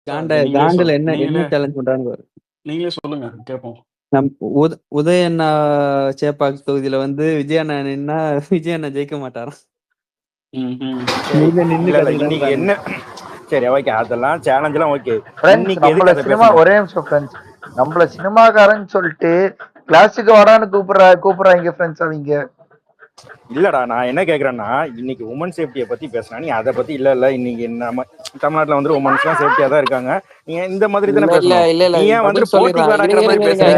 காண்டில் என்ன நீங்களே சேலஞ்ச் பண்றாங்க? நீங்களே சொல்லுங்க கேட்போம். நம் உதயண்ணா சேப்பாக் தொகுதியில வந்து விஜய் அண்ணா நின்னா விஜய் அண்ணா ஜெயிக்க மாட்டாராம். நீங்க நின்னு இல்ல இன்னைக்கு கத்துக்கிட்டாங்க. என்ன சரி ஓகே அதெல்லாம் சேலஞ்ச் எல்லாம் ஓகே. ஃப்ரெண்ட்ஸ் இன்னைக்கு எதுக்கு நம்மள அதை சினிமா பேசணும்? ஒரே நிமிஷம் ஃப்ரெண்ட்ஸ், நம்மள சினிமாக்காரன்னு சொல்லிட்டு கிளாஸுக்கு வரான்னு கூப்பிடுறாங்க ஃப்ரெண்ட்ஸ். அவங்க இல்லடா நான் என்ன கேக்குறேன்னா, இன்னைக்கு உமன் சேஃப்டியை பத்தி பேசினா நீ அதை பத்தி இல்ல இன்னைக்கு நம்ம தமிழ்நாட்டுல வந்து உமன்ஸ் எல்லாம் சேஃப்டியா தான் இருக்காங்க, நீங்க இந்த மாதிரி தானே பேசணும். நீ ஏன் வந்து போட்டிக்கு வேணாங்கிற மாதிரி பேசுற?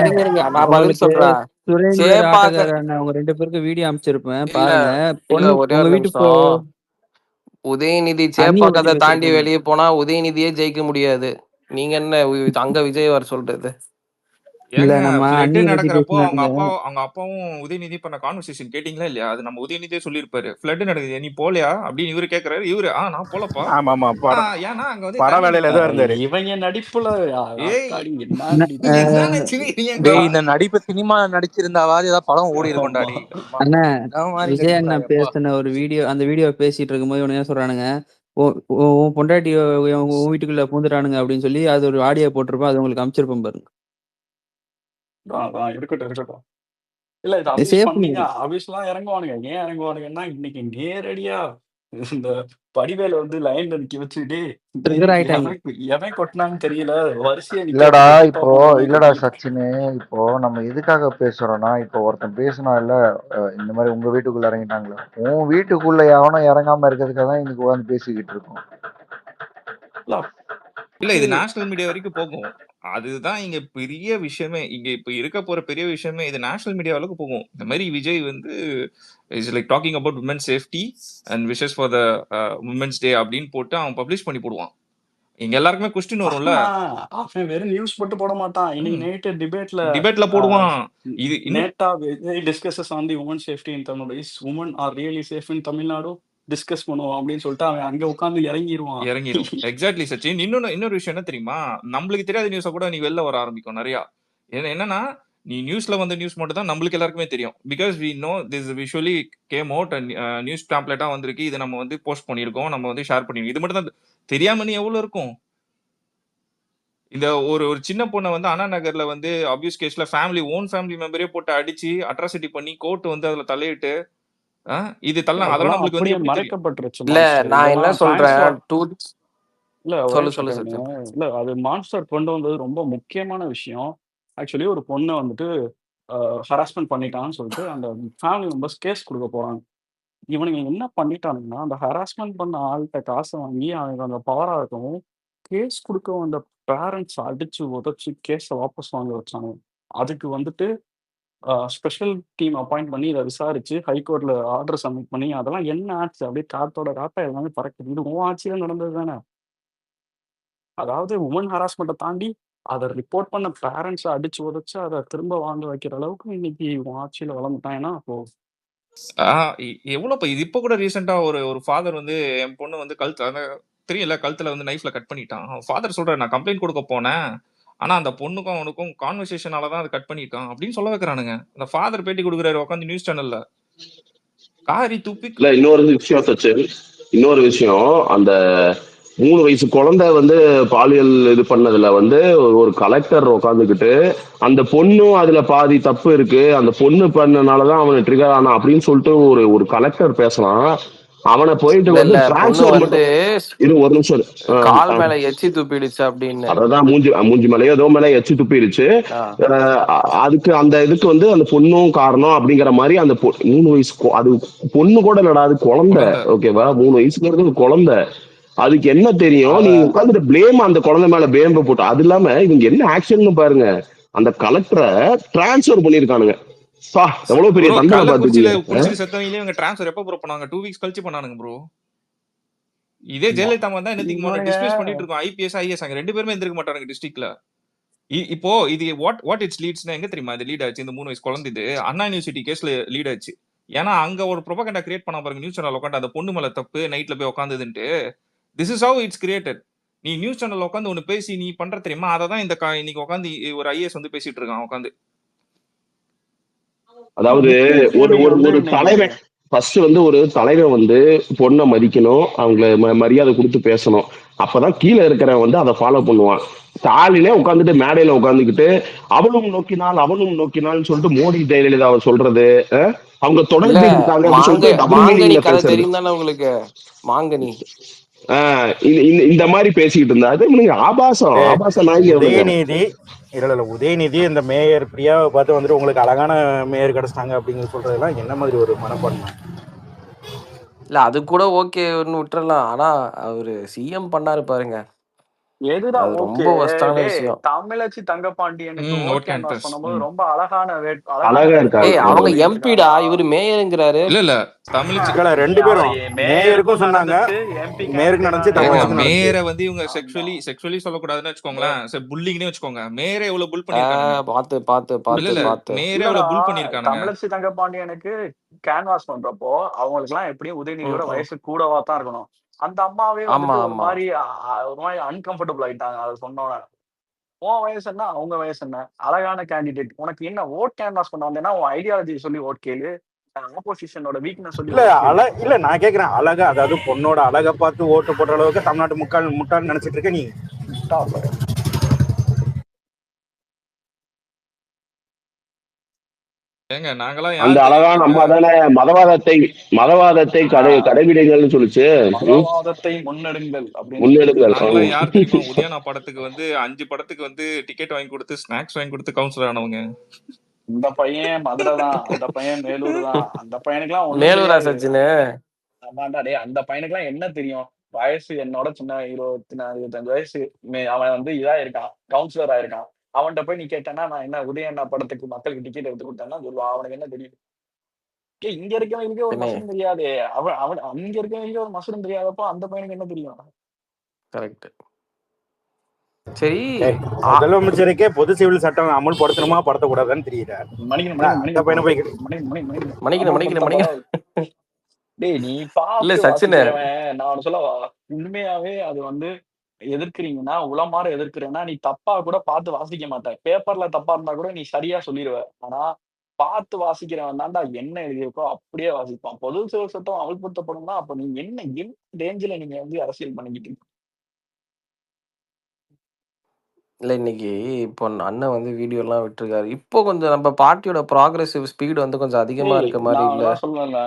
நான் பதில் சொல்றேன். சுரேந்தர் ஆட்டக்காரன் அவங்க 2 பேருக்கு வீடியோ அனுப்பிச்சிருப்பேன் பாருங்க. பொண்ணு ஒரே உங்க ஒரு வீட்டு நிமிஷம். உதயநிதி சேப்பாக்கத்தை தாண்டி வெளியே போனா உதயநிதியே ஜெயிக்க முடியாது. நீங்க என்ன அங்க விஜய் வர சொல்றது? இல்ல நம்ம அண்ணி நடக்கிறப்போ அவங்க அப்பாவும் உதயநிதி பண்ண கான்வர்சேஷன் கேட்டீங்களா இல்லையா? அது நம்ம உதயநிதியே சொல்லியிருப்பாரு. ஃபிளட் நடக்குது நீ போலையா அப்படின்னு இவரு கேக்குறாரு. இவரு நான் போலப்பா. ஆமா ஏன்னா அங்க வந்து பட வேலையில ஏதோ இருந்தாரு. இவங்க நடிப்புல இந்த நடிப்பு சினிமா நடிச்சிருந்தாவது ஏதாவது படம் ஓடி இருக்கும்டாடி. விஜய் அண்ணா பேசின ஒரு வீடியோ, அந்த வீடியோ பேசிட்டு இருக்கும்போது இவனுங்க சொல்றானுங்க, உன் பொண்டாட்டி உன் வீட்டுக்குள்ள பூந்துட்டானுங்க அப்படின்னு சொல்லி அது ஒரு ஆடியோ போட்டிருப்போம். அது உங்களுக்கு அனுப்பிச்சிருப்போம் பாருங்க. இருக்கட்டும். இல்ல இது அபியூஸ் பண்ணீங்க, அபியூஸ்லாம் இறங்குவானுங்க. ஏன் இறங்குவானுங்கன்னா இன்னைக்கு நேரடியா இந்த படிவேல வந்து லைன்ல நிக்க வச்சுட்டு எவன் கொட்டினான்னு தெரியல வரிசையா இல்லடா. இல்லடா சச்சினு, இப்போ நம்ம எதுக்காக பேசுறோம்னா, இப்போ ஒருத்தன் பேசினா இல்ல இந்த மாதிரி உங்க வீட்டுக்குள்ள இறங்கிட்டாங்களா, உன் வீட்டுக்குள்ள எவனும் இறங்காம இருக்கிறதுக்காக தான் இன்னைக்கு உட்காந்து பேசிக்கிட்டு இருக்கோம். இல்ல இது நேஷனல் மீடியா வரைக்கும் போகும். அதுதான் இங்க பெரிய விஷயமே. இங்க இப்ப இருக்க போற பெரிய விஷயமே இது நேஷனல் மீடியா அளவுக்கு போகும். இந்த மாதிரி விஜய் வந்து is like talking about women safety and wishes for the women's day அப்படின்னு போட்டு அவன் பப்ளிஷ் பண்ணி போடுவான். இங்க எல்லாருக்குமே கொஸ்டின் வரும்ல. அவன் வெறும் நியூஸ் போட்டு போட மாட்டான். இன்னைக்கு நைட்டு டிபேட்ல போடுவான். இது நேட்டா Vijay discusses on the women safety in Tamil Nadu. Is women are really safe in Tamil Nadu discuss பண்ணுவோம் அப்படின்னு சொல்லிட்டு அவன் அங்க உட்காந்து இறங்கிரும். எக்ஸாக்ட்லி சச்சின். இன்னொரு விஷயம் என்ன தெரியுமா, நம்மளுக்கு தெரியாத நியூஸ கூட நீ வெளில வர ஆரம்பிக்கும் நிறைய. என்னன்னா நீ நியூஸ்ல வந்த நியூஸ் மட்டும் தான் நம்மளுக்கு எல்லாருக்குமே தெரியும். Because we know this visually came out and news பேம்ப்ளெட்டா வந்திருக்கு. இதை நம்ம வந்து போஸ்ட் பண்ணியிருக்கோம், நம்ம வந்து ஷேர் பண்ணிருக்கோம். இது மட்டும் தான் தெரியாம நீ எவ்வளவு இருக்கும். இந்த ஒரு சின்ன பொண்ணை வந்து அண்ணா நகர்ல வந்து அபியூஸ் கேஸ்ல ஓன் ஃபேமிலி மெம்பரே போட்டு அடிச்சு அட்ராசிட்டி பண்ணி கோர்ட் வந்து அதுல தலையிட்டு இது அதெல்லாம் நம்மளுக்கு வந்து மறைக்கப்பட்டுருச்சு. இல்ல நான் என்ன சொல்றேன், இல்ல அது மான்ஸ்டர் கொண்டு வந்தது ரொம்ப முக்கியமான விஷயம். ஆக்சுவலி ஒரு பொண்ணை வந்துட்டு ஹராஸ்மெண்ட் பண்ணிட்டான்னு சொல்லிட்டு அந்த ஃபேமிலி மெம்பர்ஸ் கேஸ் கொடுக்க போறாங்க. இவனுங்க என்ன பண்ணிட்டானுங்கன்னா, அந்த ஹராஸ்மெண்ட் பண்ண ஆள்கிட்ட காசை வாங்கி அவங்க அந்த பவரா இருக்கவும் கேஸ் கொடுக்க வந்த பேரண்ட்ஸ் அடிச்சு உதச்சு கேஸை வாபஸ் வாங்க வச்சாங்க. அதுக்கு வந்துட்டு ஸ்பெஷல் டீம் அப்பாயிண்ட் பண்ணி இதை விசாரிச்சு ஹைகோர்ட்ல ஆர்டர் சப்மிட் பண்ணி அதெல்லாம் என்ன ஆச்சு அப்படியே காத்தோட காத்தா எல்லாமே பறக்குது. இது உன் ஆட்சியில நடந்தது தானே. அதாவது உமன் ஹராஸ்மெண்ட்டை தாண்டி அதை ரிப்போர்ட் பண்ண பேரண்ட்ஸை அடிச்சு உதச்சு அதை திரும்ப வாங்க வைக்கிற அளவுக்கு இன்னைக்கு உன் ஆட்சியில வளர்ந்துட்டாங்கன்னா அப்போ எவ்வளவு இது இப்ப கூட ரீசெண்டா ஒரு ஃபாதர் வந்து என் பொண்ணு வந்து தெரியல கழுத்துல வந்து நைஃப்ல கட் பண்ணிட்டான். ஃபாதர் சொல்ற நான் கம்ப்ளைண்ட் கொடுக்க போனேன், ஆனா அந்த பொண்ணுக்கும் அவனுக்கும் கான்வர்சேஷனாலதான் அதை கட் பண்ணிட்டான் அப்படின்னு சொல்ல வைக்கிறானுங்க. அந்த ஃபாதர் பேட்டி கொடுக்குறாரு உட்காந்து நியூஸ் சேனல்ல. காரி துப்பி. இன்னொரு விஷயம் அந்த 3 வயசு குழந்தை வந்து பாலியல் இது பண்ணதுல வந்து ஒரு கலெக்டர் உட்காந்துக்கிட்டு அந்த பொண்ணும் அதுல பாதி தப்பு இருக்கு, அந்த பொண்ணு பண்ணனாலதான் அவனை ட்ரிகர் ஆனா அப்படின்னு சொல்லிட்டு ஒரு கலெக்டர் பேசலாம். அவனை போயிட்டு வந்து ஒரு நிமிஷம் கால் மேல எச்சி துப்பிடுச்சு அப்படின்னு, அதான் மூஞ்சி மேலயோ ஏதோ மேல எச்சி துப்பிடுச்சு. அதுக்கு அந்த இதுக்கு வந்து அந்த பொண்ணும் காரணம் அப்படிங்கிற மாதிரி அந்த 3 வயசு அது பொண்ணு கூட இல்லடா, அது குழந்தை. ஓகேவா, 3 வயசுங்கிறது குழந்தை. அதுக்கு என்ன தெரியும்? நீ உட்காந்துட்டு பிளேம் அந்த குழந்தை மேல பிளேம் போட்டு. அது இல்லாம இவங்க என்ன ஆக்ஷன் பாருங்க, அந்த கலெக்டரை டிரான்ஸ்பர் பண்ணிருக்கானுங்க. எவ்வளவு பெரிய தண்டனை பாத்துக்கீங்க. செத்தவங்களே இவங்க டிரான்ஸ்பர் எப்ப ப்ரோ பண்ணாங்க? 2 வீக்ஸ் கழிச்சு பண்ணானுங்க ப்ரோ. இதே ஜெயலலிதா தான் என்ன டிஸ்மிஸ் பண்ணிட்டு இருக்கோம். ஐபிஎஸ் ஐஏஎஸ் அங்க 2 பேருமே எந்திருக்க மாட்டாங்க டிஸ்ட்ரிக்ட்ல. இப்போ இது வாட் இட்ஸ் லீட்ஸ்னா எங்க தெரியுமா இது லீட் ஆச்சு? இந்த 3 வயசு குழந்தை இது அண்ணா யூனிவர்சிட்டி கேஸ்ல லீட் ஆச்சு. ஏன்னா அங்க ஒரு ப்ரொபகண்டா கிரியேட் பண்ண பாருங்க நியூஸ் சேனல் உட்காந்து அந்த பொண்ணு மேல தப்பு நைட்ல போய் உட்காந்துட்டு. This is how it's created. நீ நியூஸ் சேனல் உட்காந்து ஒன்னு பேசி நீ பண்ற தெரியுமா? அததான் இந்த இன்னைக்கு உட்காந்து ஒரு ஐஏஎஸ் வந்து பேசிட்டு இருக்கான் உட்காந்து. அதாவது ஒரு தலைவன் ஃபர்ஸ்ட் வந்து ஒரு தலைவன் வந்து பொண்ணை மதிக்கணும், அவங்கள மரியாதை கொடுத்து பேசணும். அப்பதான் கீழே இருக்கிறவன் வந்து அதை ஃபாலோ பண்ணுவான். ஸ்டாலினே உட்காந்துட்டு மேடையில உட்காந்துக்கிட்டு அவனும் நோக்கினால்னு சொல்லிட்டு மோடி ஜெயலலிதாவை சொல்றது, அவங்க இல்ல தொடர்ந்து இருக்காங்க அப்படின்னு சொல்லிட்டு டபுள் மாங்கனி மீனிங்ல கதை பேசுறது. தெரியும் தானே உங்களுக்கு? மாங்கனி இந்த மாதிரி பேசிக்கிட்டு இருந்தா அது இவனுங்க ஆபாச நாயகி அவனுங்க. உதயநிதி இல்ல உதயநிதி இந்த மேயர் பிரியாவை பார்த்து வந்துட்டு உங்களுக்கு அழகான மேயர் கிடைச்சிட்டாங்க அப்படின்னு சொல்றதெல்லாம் என்ன மாதிரி ஒரு மனப்பான்மை? இல்ல அது கூட ஓகேன்னு விட்டுறலாம். ஆனா அவரு சிஎம் பண்ணாரு பாருங்க, எதுடா அது ஓகே? ரொம்ப வஸ்டான டேய் விஷயம். தமிழச்சி தங்கபாண்டியனுக்கு ஓட் ஓட் கேன்வாஸ் கேன்வாஸ். பண்ணும்போது ரொம்ப அழகான அழகா இருக்காங்க. ஏய் அவங்க வேட்பாளர் எம்பிடா, சொல்லியிருக்காங்கடா. இவரு மேயருங்கிறாரு. இல்ல தமிழச்சி இல்ல ரெண்டு பேரும் மேயருக்கும் சொன்னாங்க, எம்பி மேயருக்கு நடந்துச்சு, ஏங்க தமிழச்சிக்கும் நடந்துச்சு. மேயரை வந்து இவங்க செக்ஷுவலி சொல்லக்கூடாதுன்னு வச்சுக்கோங்களேன், புல்லிங்னே வச்சுக்கோங்க. மேயரை எவ்வளவு புல் பண்ணிருக்கானுங்க. பார்த்து மேயரை எவ்வளவு புல் பண்ணிருக்கானுங்க. தமிழச்சி தங்கபாண்டியனுக்கு கேன்வாஸ் பண்றப்போ அவங்களுக்கு எல்லாம் எப்படியும் உதயநிதியோட வயசு கூடவா தான் இருக்கணும். அந்த அம்மாவே வந்துட்டு ஒரு மாதிரி அன்கம்ஃபர்டபிள் ஆயிட்டாங்க அதை சொன்னோட. உன் வயசு என்ன, அவங்க வயசு என்ன, அழகான கேண்டிடேட், உனக்கு என்ன ஓட் கேன்வாஸ் பண்ண வந்தேன்னா உன் ஐடியாலஜி சொல்லி ஓட் கேளு, ஆப்போசிஷனோட வீக்னஸ் சொல்லி இல்ல நான் கேக்குறேன், அழகா அதாவது பொண்ணோட அழகை பார்த்து ஓட்டு போடுற அளவுக்கு தமிழ்நாட்டு முட்டாள் நினைச்சிட்டு இருக்க நீ. ஏங்க நாங்களாம் அந்த அழகான அம்மா தானே மதவாதத்தை கடைபிடிங்கள்னு சொல்லுச்சு. மதவாதத்தை முன்னெடுங்கள். நாங்களாம் யார் தெரியுமா? உதயனா படத்துக்கு வந்து 5 படத்துக்கு வந்து டிக்கெட் வாங்கி கொடுத்து ஸ்நாக்ஸ் வாங்கி கொடுத்து கவுன்சிலர் ஆனவங்க. இந்த பையன் மதுரை தான், அந்த பையன் மேலூர் தான். அந்த பையனுக்குலாம் மேலூரா சச்சினு? அந்த பையனுக்குலாம் என்ன தெரியும்? வயசு என்னோட சின்ன 24-25 வயசு. அவன் வந்து இதா இருக்கான், கவுன்சிலர் ஆயிருக்கான். அவன்கிட்ட போய் நீ கேட்டேன்னா நான் என்ன உதயண்ணா படத்துக்கு மக்களுக்கு டிக்கெட் எடுத்து கொடுத்தேன்னா சொல்லுவான். அவனுக்கு என்ன தெரியும்? இங்க இருக்கவங்களுக்கே ஒரு மசூரம் தெரியாது. அவன் அங்க இருக்கவங்களுக்கே ஒரு மசூரம் தெரியாதப்போ அந்த பையனுக்கு என்ன தெரியும்? கரெக்ட். சரி, முதலமைச்சருக்கே பொது சிவில் சட்டம் அமல்படுத்தணுமா படுத்தக்கூடாதுன்னு தெரியல. டேய் நீ பாத்து நான் சொல்லவா, உண்மையாவே அது வந்து எதிர்க்கிறீங்கன்னா உளமாற எதிர்க்கிறேன்னா நீ தப்பா கூட பார்த்து வாசிக்க மாட்டேன். பேப்பர்ல தப்பா இருந்தா கூட நீ சரியா சொல்லிடுவ. ஆனா பார்த்து வாசிக்கிறவன் தான்டா என்ன எழுதியிருக்கோ அப்படியே வாசிப்பான். பொது சிவில் சட்டம் அமல்படுத்தப்படும்னா அப்ப நீங்க என்ன ரேஞ்சில நீங்க வந்து அரசியல் பண்ணிக்கிட்டு? இல்லை இன்னைக்கு இப்போ அண்ணன் வந்து வீடியோலாம் விட்டுருக்காரு. இப்போ கொஞ்சம் நம்ம பார்ட்டியோட ப்ராக்ரஸிவ் ஸ்பீடு வந்து கொஞ்சம் அதிகமா இருக்க மாதிரி இல்லை? சொல்லல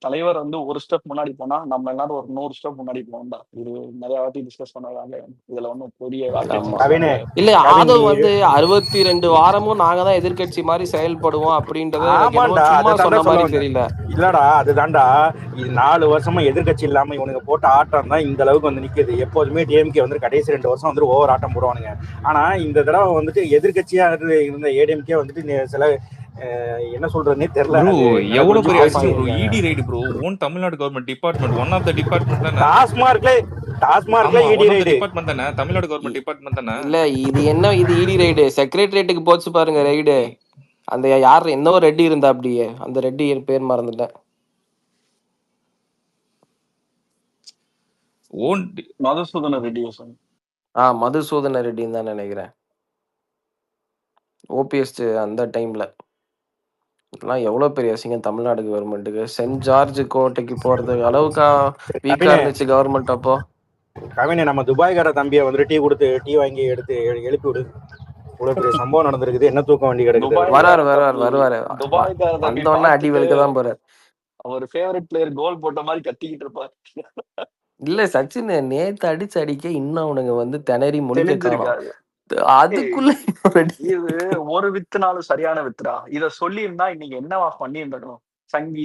தலைவர் வந்து ஒரு ஸ்டெப் முன்னாடி போனா நம்ம எல்லாரும் ஒரு 100 ஸ்டெப் முன்னாடி போகணும். இது நிறைய வாட்டி டிஸ்கஸ் பண்ணாங்க. இதுல ஒன்றும் பெரிய இல்ல ஆதவ் வந்து 62 வாரமும் நாங்க தான் எதிர்கட்சி மாதிரி செயல்படுவோம் அப்படின்றத சும்மா சொன்ன மாதிரி தெரியல. இல்லடா அதுதான்டா, இது 4 வருஷமா எதிர்கட்சி இல்லாம இவனுக்கு போட்ட ஆட்டம் தான் இந்த அளவுக்கு வந்து நிக்குது. எப்போதுமே டிஎம்கே வந்து கடைசி 2 வருஷம் வந்து ஓவர் ஆட்டம் போடுவானுங்க. ஆனா இந்த தடவை வந்துட்டு எதிர்கட்சியா இருந்த ஏடிஎம்கே வந்துட்டு சில என்ன சொல்றதுன்னே தெரியல. எவ்வளவு பெரிய ED ride bro. One Tamil Nadu government department, one of the department தானே. டாஸ்மார்க்ல இடி ரைடு டிபார்ட்மெண்ட் தானே, தமிழ்நாடு கவர்மெண்ட் டிபார்ட்மெண்ட் தானே. இல்ல இது என்ன, இது இடி ரைடு செக்ரட்டரியேட்டுக்கு போச்சு பாருங்க ரைடு. அந்த யார் என்னவோ ரெட்டி இருந்தா அப்படியே, அந்த ரெட்டி பேர் மறந்துட்டேன். ஓன் மதுசூதன ரெட்டி. மதுசூதன ரெட்டின்னு தான் நினைக்கிறேன். ஓபிஎஸ் அந்த டைம்ல எல்லாம் எவ்வளவு பெரிய அசிங்கம் தமிழ்நாடு கவர்மெண்ட்டுக்கு. சென்ட் ஜார்ஜ் கோட்டைக்கு போறது அளவுக்கு வீக்கா இருந்துச்சு கவர்மெண்ட் அப்போ. கவினே நம்ம துபாய்கார தம்பியை வந்துட்டு டீ வாங்கி எடுத்து எழுப்பி விடு. இவ்வளவு பெரிய சம்பவம் நடந்திருக்குது, என்ன தூக்க வண்டி கிடக்குது. வருவாரு வந்தோடனே அடி வெளுக்கதான் போறாரு. அவர் ஃபேவரட் பிளேயர் கோல் போட்ட மாதிரி கத்திக்கிட்டு இருப்பாரு. இல்ல சச்சின் நேத்து அடிக்க இன்னும் அவனுங்க வந்து திணறி முடிஞ்சிருக்காங்க. அதுக்குள்ள இது ஒரு வித்துனாலும் சரியான வித்துரா. இத சொல்லி இருந்தா இன்னைக்கு என்னவா பண்ணி இருந்தோம். சங்கி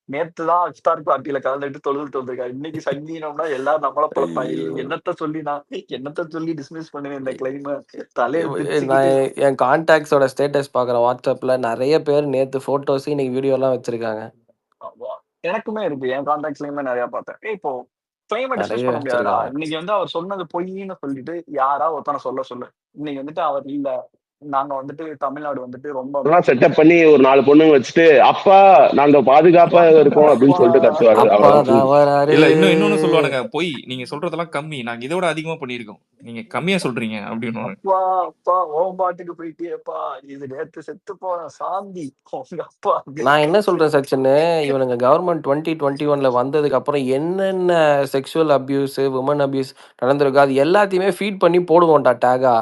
நேத்துதான் இஃப்தார் பார்ட்டியில கலந்துட்டு தொழுது வந்திருக்காரு. இன்னைக்கு சங்கினோம்னா எல்லாரும் நம்மள பழப்பாங்க. என்னத்த சொல்லி டிஸ்மிஸ் பண்ணுவேன் இந்த கிளைம தலையை. என் கான்டாக்ட்ஸோட ஸ்டேட்டஸ் பாக்குறேன் வாட்ஸ்அப்ல நிறைய பேர் நேத்து போட்டோஸ் இன்னைக்கு வீடியோ எல்லாம் வச்சிருக்காங்க. எனக்குமே இருக்கு, என் கான்டாக்ட்ஸ்லயுமே நிறைய பார்த்தேன். இப்போ கிளைம டிஸ்கஸ் பண்ண முடியாதா? இன்னைக்கு வந்து அவர் சொன்னது பொய்ன்னு சொல்லிட்டு யாரா ஒருத்தனை சொல்லு. இன்னைக்கு வந்துட்டு அவர் இல்ல, நாங்க வந்துட்டு தமிழ்நாடு வந்துட்டு ரொம்ப செட்டப் பண்ணி ஒரு 4 பொண்ணுங்க வச்சுட்டு அப்பா நாங்க பாதுகாப்பா இருக்கோம் அப்படின்னு சொல்லிட்டு கத்துவாரு. இல்ல இன்னொன்னு சொல்லுவானுங்க, பொய் நீங்க சொல்றதெல்லாம் கம்மி, நாங்க இதோட அதிகமா பண்ணிருக்கோம். நீங்க கம்மியா சொல்றீங்க அப்படின்னு. அப்பா அப்பா ஓம் பாட்டுக்கு போயிட்டியப்பா, இது நேத்து செத்து போன சாந்தி உங்க அப்பா. நான் என்ன சொல்றேன் சச்சின்னு, இவனுங்க கவர்மெண்ட் 2021ல வந்ததுக்கு அப்புறம் என்னென்ன செக்ஷுவல் அபியூஸ், உமன் அபியூஸ் நடந்திருக்கு அது எல்லாத்தையுமே ஃபீட் பண்ணி போடுவோம்டா டேகா.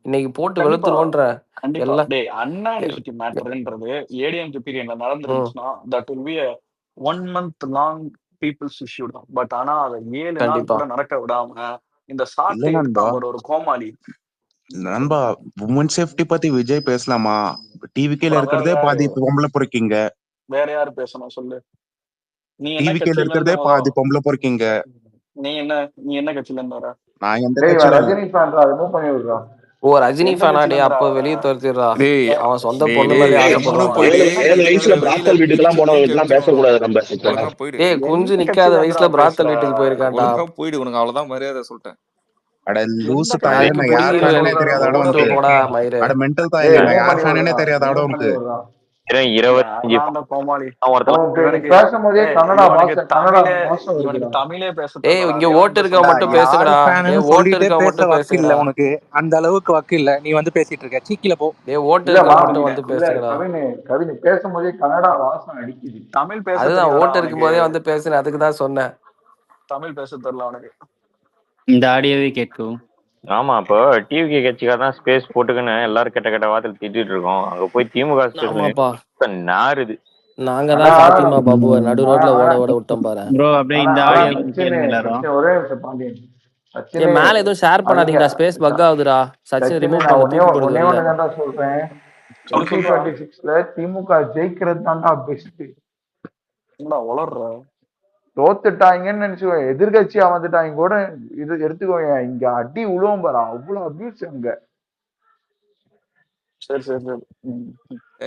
இன்னைக்கு போட்டு கண்டிப்பா வெளுத்துருவோன்ற கண்டிப்பா எல்லாம். டேய் அண்ணா யூனிவர்சிட்டி மேட்டர்ன்றது ஏடிஎம்கே பீரியட்ல நடந்துருந்துச்சுன்னா that will be 1 month long peoples issue தான். பட் ஆனா அதை 7 நாள் கண்டிப்பா கூட நடக்க விடாம இந்த இல்ல சாட்டை நண்பா எடுத்தான் பாரு ஒரு கோமாளி. நண்பா உமன் சேஃப்டி பத்தி விஜய் பேசலாமா? டிவிகேல அப்புறம் இருக்கிறதே பாதி பொம்பளை பொறுக்கிங்க. வேற யாரு பேசணும் சொல்லு? நீ என்ன டிவிகேல கட்சியில இருக்கிறதே இருந்து பாதி பொம்பளை பொறுக்கிங்க. நீ என்ன கட்சியில இருந்து வர? நான் எந்த டேய் இவன் கட்சியில ரஜினி ஃபேன்டா, ரிமூவ் பண்ணி விடுறா. ஓ ரஜினி எந்த ஃபேனா? டே கட்சியில அப்போ இருந்துடா? வெளியே துரத்திடுறா. டேய் அவன் சொந்த டேய் பொண்ணு டேய் மேலே டேய், ஆசைப்படுவான். கம்முனு போயிடு. 7 வயசுல வெளியில பிராத்தல் வீட்டுக்கெல்லாம் இடிச்சு போனவங்க நொறுக்கி எல்லாம் வச்சிருவான். பேசக்கூடாது நம்ம இப்போ. ஒழுங்கா போயிடு. டேய் குஞ்சு எந்த நிக்காத கட்சியில வயசுல இருந்துடா பிராத்தல் பேசுற? வீட்டுக்கு போயிருக்கான்டா. ஒழுங்கா போயிடு. உனக்கு அவ்வளவுதான் மரியாதை சொல்லிட்டேன். அட லூசு எந்த தாயே, அதுக்கு நான் கட்சியில போய் யார் பேச ஃபேனே சொல்ற? தெரியாதாட ஓட்டு உனக்கு? போடா மயிறு. அட மென்டல் தாயே, டேய் நான் ரிமூவ் யார் பண்ணி ஃபேனே விடுறா, தெரியாதாட ரிமூவ் உனக்கு? பண்ணி விடுறா. 25 யாரெல்லாம் அந்த கோமாளி? உனக்கு நீ இவனுக்கு பேசும்போதே கன்னடா இவனுக்கு பாஷை, கன்னடா தமிழே பாஷை இவனுக்கு வருதுடா. தமிழே பேச டேய் தெரியலடா. இங்க தேவன் ஓட்டு இருக்கவன் பசங்க மட்டும் இருக்கான். யாரு பேசுங்கடா. ஃபேனுன்னு டேய் ஓட்டு சொல்லிட்டே இருக்கவன் பேச மட்டும் வக்கு இல்ல பேசுங்கடா. உனக்கு. அந்த அளவுக்கு வக்கு இல்ல. நீ வந்து பேசிட்டு இருக்க. சீக்கில போ. டேய் ஓட்டு இல்ல இருக்கவன் வா, மட்டும் வந்து இல்ல பேசுங்கடா. கவின் பேசும்போதே கன்னடா வாசம் அடிக்குது. தமிழ் பேச அதுதான் தெரியாதா ஓட்டு அவனுக்கு? இருக்கும்போதே வந்து பேசுனேன், அதுக்கு தான் சொன்னேன். தமிழ் பேச தெரியல அவனுக்கு. இந்த ஆடியோவே கேட்கும். ஆமா, இப்போ டிவிகே கட்சிக்காரன் தான் ஸ்பேஸ் போட்டுக்குன்னு எல்லாரும் கெட்ட கெட்ட வார்த்தையில திட்டிட்டு இருக்கோம். அங்க போய் திமுக ஆமாப்பா, ஸ்டேஷன் நாருது. நாங்க ஆனா தான் ஃபாத்திமா பாபுவை நடு ரோட்ல ஓட ஓட விட்டோம் பாரு. ப்ரோ அப்படியே ஆனா இந்த ஆனா ஆடியோ சச்சின் கேளுங்க எல்லாரும். சச்சின் ஒரே நிமிஷம் பாண்டியன். ஏ சச்சினே மேல எதுவும் ஷேர் அவங்க பண்ணாதீங்கடா, ஸ்பேஸ் பக் ஆகுதுடா. சச்சின் சச்சினே ரிமூவ் நான் பண்ணு, ஒன்னே தூக்கி போடுது ஒன்னே வெளில. ஒண்ணு தான்டா சொல்றேன். சொல்லு சொல்றா. 2026ல திமுக ஜெயிக்கிறது தான்டா பெஸ்ட். என்னடா வளர்ற? தோத்துட்டாங்கன்னு நினைச்சுக்கோ, எதிர்கட்சியா வந்துட்டாங்க கூட இது எடுத்துக்கோங்க, இங்க அடி உழுவும் பாரு, அவ்வளவு அபியூஸ் அங்க. சரி சரி சரி.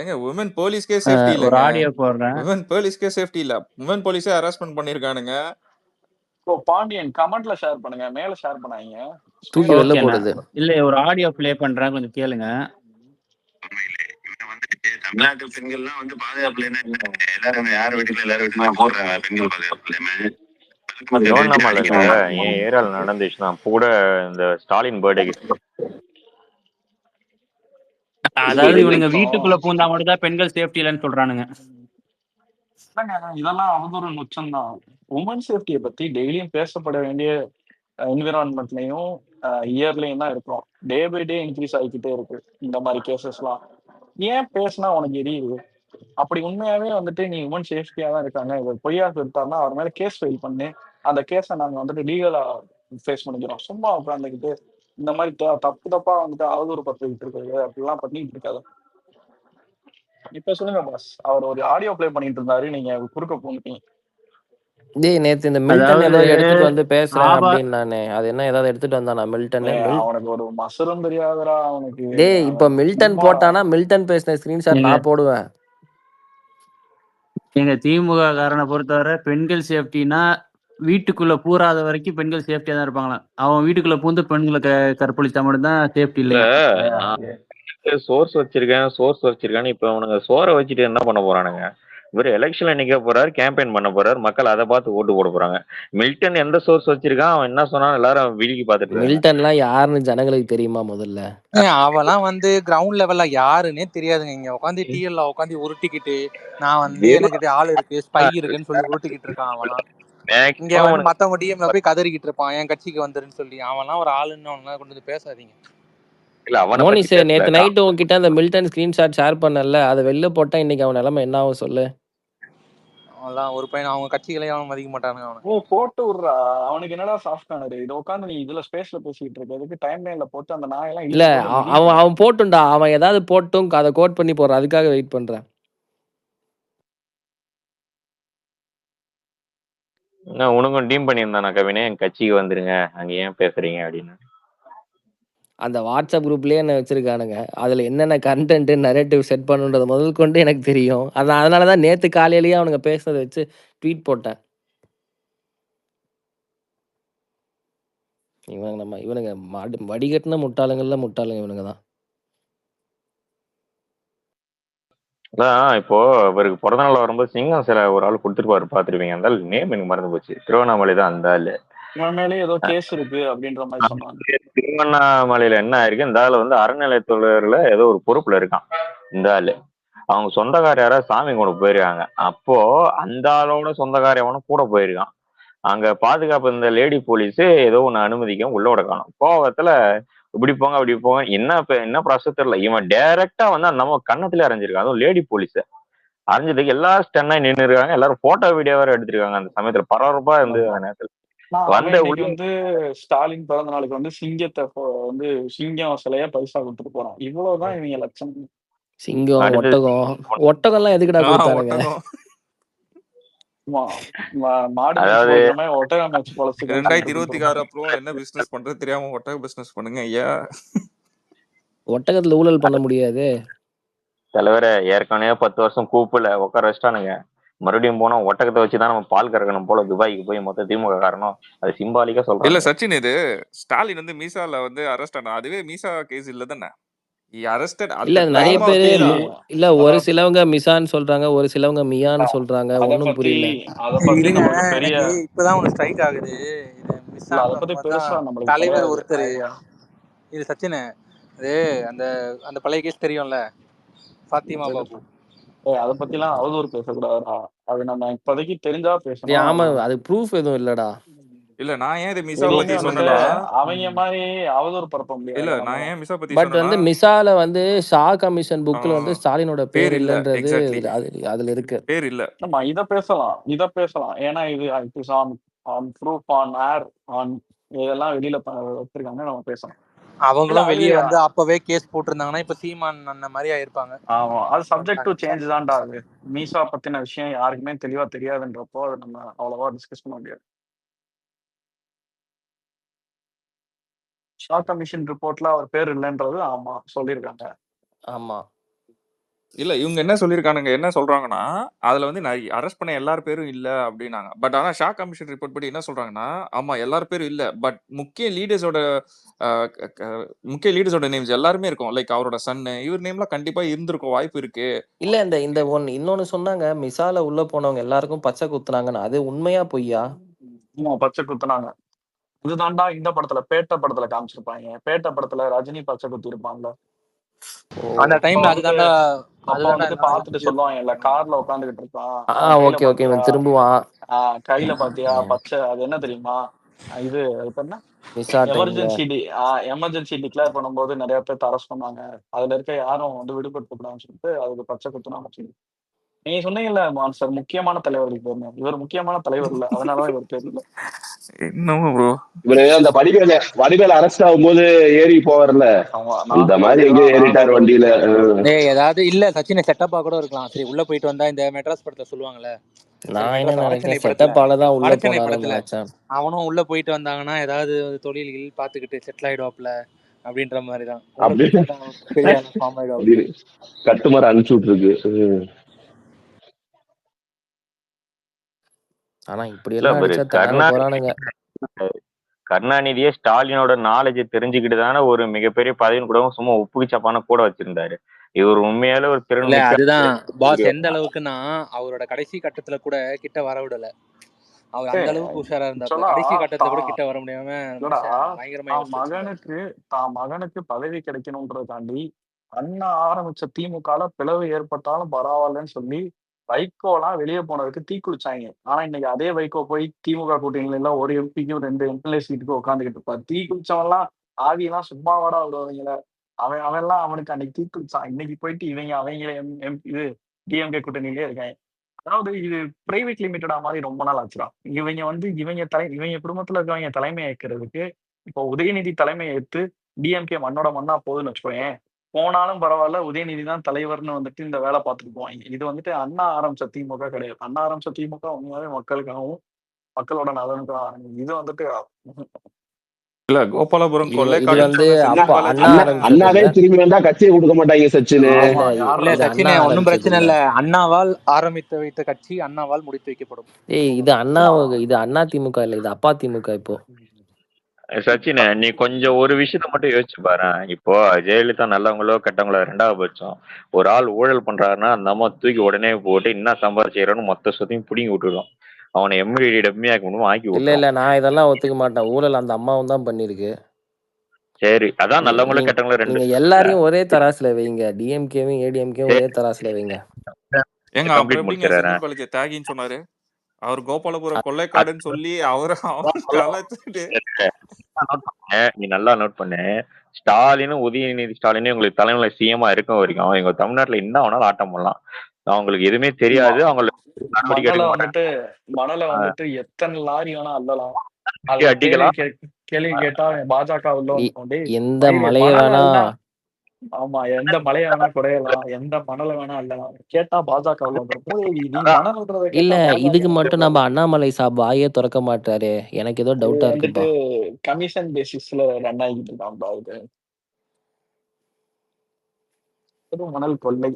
ஏங்க உமன் போலீஸ்க்கே சேஃப்டி ஒரு இல்லைங்க. ஆடியோ போடுறேன். உமன் போலீஸ்க்கே சேஃப்டி இல்ல. உமன் போலீஸே ஹராஸ்மெண்ட் பண்ணிருக்கானுங்க. ஓ பாண்டியன் கமெண்ட்ல ஷேர் பண்ணுங்க, மேல ஷேர் பண்ணாங்க. தூக்கி வெளில ஓகேண்ணா. போடுது. இல்ல ஒரு ஆடியோ ப்ளே பண்றேன், கொஞ்சம் கேளுங்க. தமிழ்நாட்டு பெண்கள்லாம் வந்து பாதுகாப்புல எல்லாரும் யார் வீட்டுல எல்லாரும் வீட்டுல போடுறாங்க பெண்கள் பாதுகாப்புல. திருவண்ணாமலை என் ஏரியால நடந்துச்சுன்னா அப்போ கூட இந்த ஸ்டாலின் பர்த்டேக்கு அதாவது இவனுங்க வீட்டுக்குள்ள பூந்தா மட்டும் தான் பெண்கள் சேஃப்டி இல்லைன்னு சொல்றானுங்க. இதெல்லாம் அவதூறு உச்சம் தான். உமன் சேஃப்டியை பத்தி டெய்லியும் பேசப்பட வேண்டிய என்விரான்மெண்ட்லயும் இயர்லயும் தான் இருக்கிறோம். டே பை டே இன்க்ரீஸ் ஆகிக்கிட்டே இருக்கு இந்த மாதிரி கேசஸ்லாம். ஏன் பேசினா உனக்கு எரியுது? அப்படி உண்மையாவே வந்துட்டு நீ உமன் சேஃப்டியா தான் இருக்காங்க, இவர் பொய்யா சொல்லிட்டாருன்னா அவர் மேல கேஸ் ஃபைல் பண்ணி அந்த கேஸை நாங்க வந்துட்டு லீகலா ஃபேஸ் பண்ணிக்கிறோம். சும்மா உட்காந்துக்கிட்டு இந்த மாதிரி தப்பு தப்பா வந்துட்டு அவதூறு பத்துக்கிட்டு இருக்கிறது அப்படிலாம் பண்ணிட்டு இருக்காது. இப்ப சொல்லுங்க பாஸ், அவர் ஒரு ஆடியோ பிளே பண்ணிட்டு இருந்தாரு, நீங்க குறுக்க போனீங்க. டேய் நேத்து இந்த மில்டன் ஏதோ எடுத்துட்டு வந்து பேசுறேன் அப்படின்னு நானே. அது என்ன ஏதாவது எடுத்துட்டு வந்தானா மில்டன்? அவனுக்கு ஒரு மசரும் தெரியாதுடா அவனுக்கு. டேய் இப்ப மில்டன் போட்டானா மில்டன் பேசின ஸ்கிரீன்ஷாட் நான் போடுவேன். எங்க திமுக காரனை பொறுத்தவரை பெண்கள் சேஃப்டினா வீட்டுக்குள்ள பூராத வரைக்கும் பெண்கள் சேஃப்டியா தான் இருப்பாங்களாம். அவன் வீட்டுக்குள்ள பூந்து பெண்களை கற்பழிச்சா மட்டும்தான் சேஃப்டி இல்லையா? சோர்ஸ் வச்சிருக்கேன்னு இப்ப அவனுங்க சோரை வச்சுட்டு என்ன பண்ண போறானுங்க? இவர் எலெக்ஷன்ல நிக்க போறாரு, கேம்பெயின் பண்ண போறாரு, மக்கள் அதை பார்த்து ஓட்டு போட போறாங்க. மில்டன் எந்த சோர்ஸ் வச்சிருக்கான், அவன் என்ன சொன்னாலும் எல்லாரும் விழுகி பார்த்துட்டு. மில்டன்லாம் யாருன்னு ஜனங்களுக்கு தெரியுமா முதல்ல? அவெல்லாம் வந்து கிரவுண்ட் லெவல்ல யாருன்னே தெரியாதுங்க. இங்க உட்காந்து டிஎல்ல உட்காந்து உருட்டிக்கிட்டு நான் வந்து எனக்கு ஆள் இருக்கு ஸ்பை இருக்குன்னு சொல்லி உருட்டிக்கிட்டு இருக்கான் அவெல்லாம். இங்க வந்து மத்தவங்க டிஎம்ல போய் கதறிக்கிட்டு இருப்பான் என் கட்சிக்கு வந்துருன்னு சொல்லி. அவன்லாம் ஒரு ஆளுன்னு அவனா கொண்டு வந்து பேசாதீங்க. மோனிஸ் நேத்து நைட்டு உங்ககிட்ட அந்த மில்டன் ஸ்கிரீன்ஷாட் ஷேர் பண்ணல, அதை வெளில போட்டா இன்னைக்கு அவன் நிலைமை என்ன ஆகும் சொல்லு? அவன்லாம் ஒரு பையன், அவங்க கட்சிகளே அவன் மதிக்க மாட்டானுங்க. அவனை போட்டு விடுறா, அவனுக்கு என்னடா சாஃப்ட் கார்னர்? இதை உட்காந்து நீ இதுல ஸ்பேஸ்ல பேசிட்டு இருக்கிறதுக்கு டைம் லைன்ல போட்டு அந்த நாயெல்லாம் இல்ல அவன் போட்டுண்டா, அவன் ஏதாவது போட்டும் அதை கோட் பண்ணி போடுறான், அதுக்காக வெயிட் பண்றேன். உனக்கும் டீம் பண்ணியிருந்தானா கவினே, என் கட்சிக்கு வந்துருங்க, அங்க ஏன் பேசுறீங்க அப்படின்னு. அந்த வாட்ஸ்அப் குரூப்லயே என்ன வச்சிருக்கானுங்க, அதுல என்னென்ன கண்டென்ட் நரேட்டிவ் செட் பண்ணுன்றது முதல் கொண்டு எனக்கு தெரியும். அதனாலதான் நேத்து காலையிலேயே அவனுங்க பேசுனதை வச்சு ட்வீட் போட்டேன். இவனுங்க வடிகட்டின முட்டாளுங்கள்ல முட்டாளுங்க இவனுங்க தான். அதான் இப்போ இவருக்கு பிறந்த நாள் வரும்போது சிங்கம் சில ஒரு ஆள் கொடுத்துருப்பாரு, பாத்துருப்பீங்க. அந்த ஆள் நேம் எனக்கு மறந்து போச்சு. திருவண்ணாமலை தான் அந்த ஆள். இவன் மேலே ஏதோ கேஸ் இருக்கு அப்படின்ற மாதிரி சொன்னாங்க. திருவண்ணாமலையில என்ன ஆயிருக்கு, இந்த ஆளு வந்து அறநிலையத்துறையில ஏதோ ஒரு பொறுப்புல இருக்கான். இந்த ஆளு அவங்க சொந்தக்கார யாராவது சாமி கூட போயிருக்காங்க. அப்போ அந்த ஆளோட சொந்தக்கார எவனும் கூட போயிருக்கான். அங்க பாதுகாப்பு இந்த லேடி போலீஸ் ஏதோ ஒண்ணு அனுமதிக்க உள்ள விட காணும். கோவத்துல இப்படி போங்க அப்படி போங்க, என்ன ப்ராசஸ் தெரியல. இவன் டைரக்டா வந்து நம்ம கண்ணத்துல அரைஞ்சிருக்கான். அதுவும் லேடி போலீஸ் அரைஞ்சதுக்கு எல்லாரும் ஸ்டென்னா நின்று இருக்காங்க. எல்லாரும் போட்டோ வீடியோ வேற எடுத்திருக்காங்க. அந்த சமயத்துல பரபரப்பா இருந்து அந்த நேரத்துல வந்த இன்னைக்கு வந்து ஸ்டாலின் பிறந்த நாளுக்கு வந்து சிங்கத்தை வந்து சிங்கம் சிலையா பரிசா கொடுத்துட்டு போறான். இவ்வளவுதான் இவங்க லட்சம். சிங்கம் ஒட்டகம் எல்லாம் எதுக்குடா கொடுத்தானுங்க? அதாவது 2026 அப்புறம் என்ன பிசினஸ் பண்றது தெரியாம ஒட்டக பிசினஸ் பண்ணுங்க ஐயா. ஒட்டகத்துல ஊழல் பண்ண முடியாது தலைவரை. ஏற்கனவே 10 வருஷம் கூப்புல உட்கார வச்சிட்டானுங்க. மறுபடியும் போனா ஒட்டகத்தை வச்சுதான் நம்ம பால் கறக்கணும் போல துபாய்க்கு போய் மொத்த திமுக காரணம். அது சிம்பாலிக்கா சொல்றேன். இல்ல சச்சின், இது ஸ்டாலின் வந்து மீசால வந்து அரெஸ்ட் ஆனா அதுவே மீசா கேஸ் இல்ல தானே? இல்ல நிறைய பேரு இல்ல ஒரு சிலவங்க மிசான்னு சொல்றாங்க, ஒரு சிலவங்க மியான்னு சொல்றாங்க. ஒன்னும் புரியல. இப்பதான் ஒண்ணு ஸ்ட்ரைக் ஆகுது. தலைவர் ஒருத்தர் இது சச்சின், அது அந்த அந்த பழைய கேஸ் தெரியும்ல, ஃபாத்திமா பாபு. அத பத்தி எல்லாம் அவதூறு பேசக்கூடாதுடா. அது நம்ம இப்போதைக்கு தெரிஞ்சா பேசணும். ஆமா, அது ப்ரூஃப் எதுவும் இல்லடா. இல்ல நான் ஏன் இது மிசா பத்தி சொன்னேன்னா அவங்க மாதிரி அவதூறு பரப்ப முடியாது. இல்ல நான் ஏன் மிசா பத்தி பட் வந்து மிசால வந்து ஷா கமிஷன் புக்ல வந்து ஸ்டாலினோட பேர் இல்லன்றது அதுல இருக்கு. பேர் இல்ல. நம்ம இத பேசலாம். ஏன்னா இது ப்ரூஃப் ஆன் ஏர் ஆன் இதெல்லாம் வெளியில வச்சிருக்காங்க. நம்ம பேசலாம். அவங்களும் வெளியே வந்து அப்பவே கேஸ் போட்டிருந்தாங்கன்னா இப்ப சீமான் அந்த மாதிரி ஆயிருப்பாங்க. ஆமா, அது சப்ஜெக்ட் டு சேஞ்ச் தான்டா. அது மீசா பத்தின விஷயம் யாருக்குமே தெளிவா தெரியாதுன்றப்போ அது நம்ம அவ்வளவா டிஸ்கஸ் பண்ண முடியாது. ஷா கமிஷன் ரிப்போர்ட்ல அவர் பேர் இல்லைன்றது ஆமா சொல்லியிருக்காங்க. ஆமா, இல்ல இவங்க என்ன சொல்லியிருக்கானுங்க, என்ன சொல்றாங்கன்னா அதுல வந்து அரெஸ்ட் பண்ண எல்லார் பேரும் இல்ல அப்படின்னாங்க. பட் ஆனா ஷா கமிஷன் ரிப்போர்ட் படி என்ன சொல்றாங்கன்னா, ஆமா எல்லார் பேரும் இல்ல, பட் முக்கிய லீடர்ஸோட நேம்ஸ் எல்லாருமே இருக்கும். லைக் அவரோட சன் இவர் நேம்லாம் கண்டிப்பா இருந்திருக்கும், வாய்ப்பு இருக்கு. இல்ல இந்த இன்னொன்னு சொன்னாங்க, மிசால உள்ள போனவங்க எல்லாருக்கும் பச்சை குத்துனாங்கன்னு. அது உண்மையா பொய்யா? பச்சை குத்துனாங்க. இதுதான்டா இந்த படத்துல பேட்ட படத்துல காமிச்சிருப்பாங்க. பேட்ட படத்துல ரஜினி பச்சை குத்தி இருப்பான்ல அந்த டைம்ல. அதுதான்டா பாத்துட்டு சொல்லுவாங்க இல்ல, கார்ல உட்காந்துக்கிட்டு இருப்பான். ஓகே ஓகே, திரும்புவான். கையில பாத்தியா பச்சை, அது என்ன தெரியுமா? இது என்ன எமர்ஜென்சி டிக்ளேர் பண்ணும்போது நிறைய பேர் அரெஸ்ட் பண்ணாங்க. அதுல இருக்க யாரும் வந்து விடுபட்டு கூடாதுன்னு சொல்லிட்டு அதுக்கு பச்சை குத்துனாங்க. நீங்க சொன்னீங்கல்ல மான்ஸ்டர் முக்கியமான தலைவர்களுக்கு பேர். இவர் முக்கியமான தலைவர் இல்ல, அதனாலதான் இவர் பேர் இல்ல. என்னமோ ப்ரோ, இவரு அந்த வடிவேல அரெஸ்ட் ஆகும்போது ஏறி போவார்ல, அந்த மாதிரி எங்க ஏறிட்டார் வண்டியில. ஏதாவது இல்ல சச்சின் செட்டப்பா கூட இருக்கலாம். சரி, உள்ள போயிட்டு வந்தா இந்த மெட்ராஸ் படத்தை சொல்லுவாங்கல்ல, அவனும் உள்ள போயிட்டு வந்தாங்கன்னா ஏதாவது தொழில்கள் பாத்துக்கிட்டு செட்டில் ஆயிடுவாப்ல அப்படின்ற மாதிரிதான். கட்டுமாறு அனுப்பிச்சு விட்டுருக்கு. ஆனா இப்படி எல்லாம் கருணாநிதியே ஸ்டாலினோட நாலேஜ் தெரிஞ்சுக்கிட்டு தானே ஒரு மிகப்பெரிய பதவின்னு கூட சும்மா உப்புச்சப்பான கூட வச்சிருந்தாரு. இவர் உண்மையால ஒரு திறன். அதுதான் பாஸ் எந்த அளவுக்குன்னா அவரோட கடைசி கட்டத்துல கூட கிட்ட வர விடல. அவர் அந்த அளவுக்கு உஷாரா இருந்தாரு. கடைசி கட்டத்துல கூட கிட்ட வர முடியாம மகனுக்கு பதவி கிடைக்கணும்ன்றதாண்டி அண்ணா ஆரம்பிச்ச திமுக பிளவு ஏற்பட்டாலும் பரவாயில்லன்னு சொல்லி வைகோலாம் வெளியே போனதுக்கு தீக்குளிச்சாங்க. ஆனா இன்னைக்கு அதே வைகோ போய் திமுக கூட்டணியில எல்லாம் ஒரு எம்பிக்கும் 2 எம்எல்ஏ சீட்டுக்கும் உட்காந்துக்கிட்டு இருப்பாரு. தீக்குளிச்சவன்லாம் ஆவியெல்லாம் சும்மாவாடா விடுவாங்கள. அவன்லாம் அவனுக்கு அன்னைக்கு தீக்குளிச்சான். இன்னைக்கு போயிட்டு அவங்க இது டிஎம்கே கூட்டணியிலே இருக்காங்க. அதாவது இது பிரைவேட் லிமிட்டடா மாதிரி ரொம்ப நாள் ஆச்சுடா. இவங்க குடும்பத்துல இருக்கவங்க தலைமை ஏற்கிறதுக்கு இப்போ உதயநிதி தலைமை ஏற்று டிஎம்கே மண்ணோட மண்ணா போகுதுன்னு வச்சுக்கோங்க. போனாலும் பரவாயில்ல, உதயநிதி தான் தலைவர்னு வந்துட்டு இந்த வேலை பார்த்துட்டு போவாங்க. இது வந்துட்டு அண்ணா ஆரம்பிச்ச திமுக கிடையாது. அண்ணா ஆரம்பிச்ச திமுக உண்மையாவே மக்களுக்காகவும் மக்களோட நலனுக்காகவும். இது வந்துட்டு இல்ல கோபாலபுரம் அண்ணாவே திரும்பி வந்தா கட்சியை கொடுக்க மாட்டாங்க சச்சின். ஒன்னும் பிரச்சனை இல்ல. அண்ணாவால் ஆரம்பித்து வைத்த கட்சி அண்ணாவால் முடித்து வைக்கப்படும். இது அண்ணா திமுக இல்ல, இது அப்பா திமுக. இப்போ சச்சின் நீ கொஞ்சம் ஒரு விஷயத்த மட்டும் யோசிச்சு பாரு. இப்போ ஜெயலலிதா நல்லவங்களோ கெட்டவங்களோ 2வது பட்சம். ஒரு ஆள் ஊழல் பண்றாருன்னா நம்ம தூக்கி உடனே போட்டு என்ன சம்பாதிச்சுன்னு மொத்த சொத்தையும் பிடிங்கி விட்டுடும். அவனை எம்டி டம்மியாக்க முடியுமோ ஆக்கி இல்ல விட்டுரும். இல்ல நான் இதெல்லாம் ஒத்துக்க மாட்டேன். ஊழல் அந்த அம்மாவும் தான் பண்ணிருக்கு. சரி அதான் நல்லவங்களும் நீங்க கெட்டவங்களும் ரெண்டு நீங்க எல்லாரையும் ஒரே தராசுல வைங்க. டிஎம்கேவும் ஏடிஎம்கேவும் ஒரே தராசுல வைங்க. ஏங்க அப்புறம் கம்ப்ளீட் எப்படிங்க முடிச்சிடறேன். செந்தில் பாலாஜி தியாகின்னு சொன்னாரு? அவர் கோபாலபுரம் கொள்ளைக்காடுன்னு சொல்லி அவரை கலாச்சிட்டு நீ நல்லா நோட் பண்ணு. ஸ்டாலினும் உதயநிதி ஸ்டாலினும் உங்களுக்கு தலைமையில சிஎம்மா இருக்க வரைக்கும் எங்க தமிழ்நாட்டுல என்ன வேணாலும் ஆட்டம் பண்ணலாம். அவங்களுக்கு எதுவுமே தெரியாது. அவங்களுக்கு நடவடிக்கை மணலை எடுக்க மாட்டாங்க. வந்துட்டு எத்தனை லாரி வேணா அள்ளலாம். அதுல அடிக்கலாம். கேள்வி கேட்டா பாஜக உள்ள வந்து எந்த மலையை வேணா ஆமா எந்த மலையை வேணா குறையலாம், எந்த மணலை வேணா அள்ளலாம். கேட்டா பாஜக உள்ள வந்துடும். நீ மணல்ன்றதை இல்ல கேட்டா இதுக்கு பாஜக மட்டும் நம்ம அண்ணாமலை சாப் வாயே திறக்க மாட்டாரு. எனக்கு ஏதோ டவுட்டா இருக்குப்பா. கமிஷன் பேசிஸ்ல ரன் ஆகிட்டு இருக்கான். மணல் கொள்ளை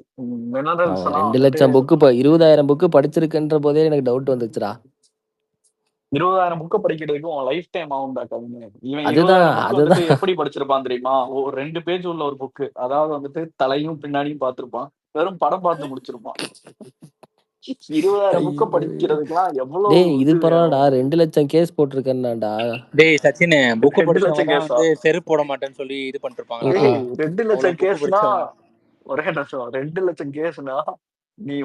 மினரல்ஸ் எல்லாம் 2 லட்சம் புக்கு 20,000 புக்கு படிச்சிருக்குன்ற போதே எனக்கு டவுட் வந்துச்சுடா. 20,000 புக்கு படிக்கிறதுக்கு உன் லைஃப் டைம் ஆகும்டா கவிஞ. இவன் அதுதான் 20,000 புக்கு வந்துட்டு அதுதான் எப்படி படிச்சிருப்பான் தெரியுமா? 2 பேஜ் உள்ள ஒரு புக்கு. அதாவது வந்துட்டு தலையும் பின்னாடியும் பார்த்திருப்பான். வெறும் படம் பார்த்து முடிச்சிருப்பான். 20,000 புக்க படிக்கிறதுக்குலாம் எவ்வளவு டேய் இது இது பரவாயில்லடா. வேணும்? 2 லட்சம் கேஸ் போட்டிருக்கேன்டா. டேய் சச்சின், புக்கு 2 லட்சம் படிச்சவங்க தான் கேஸா? வந்து செருப்பு போட மாட்டேன்னு சொல்லி இது பண்ணிருப்பாங்க. டேய் 2 அவ்வளவு லட்சம் புக்கு கேஸ்னா படிச்சவங்க. ஒரே நிமிஷம். 2 லட்சம் கேஸ்னா நீ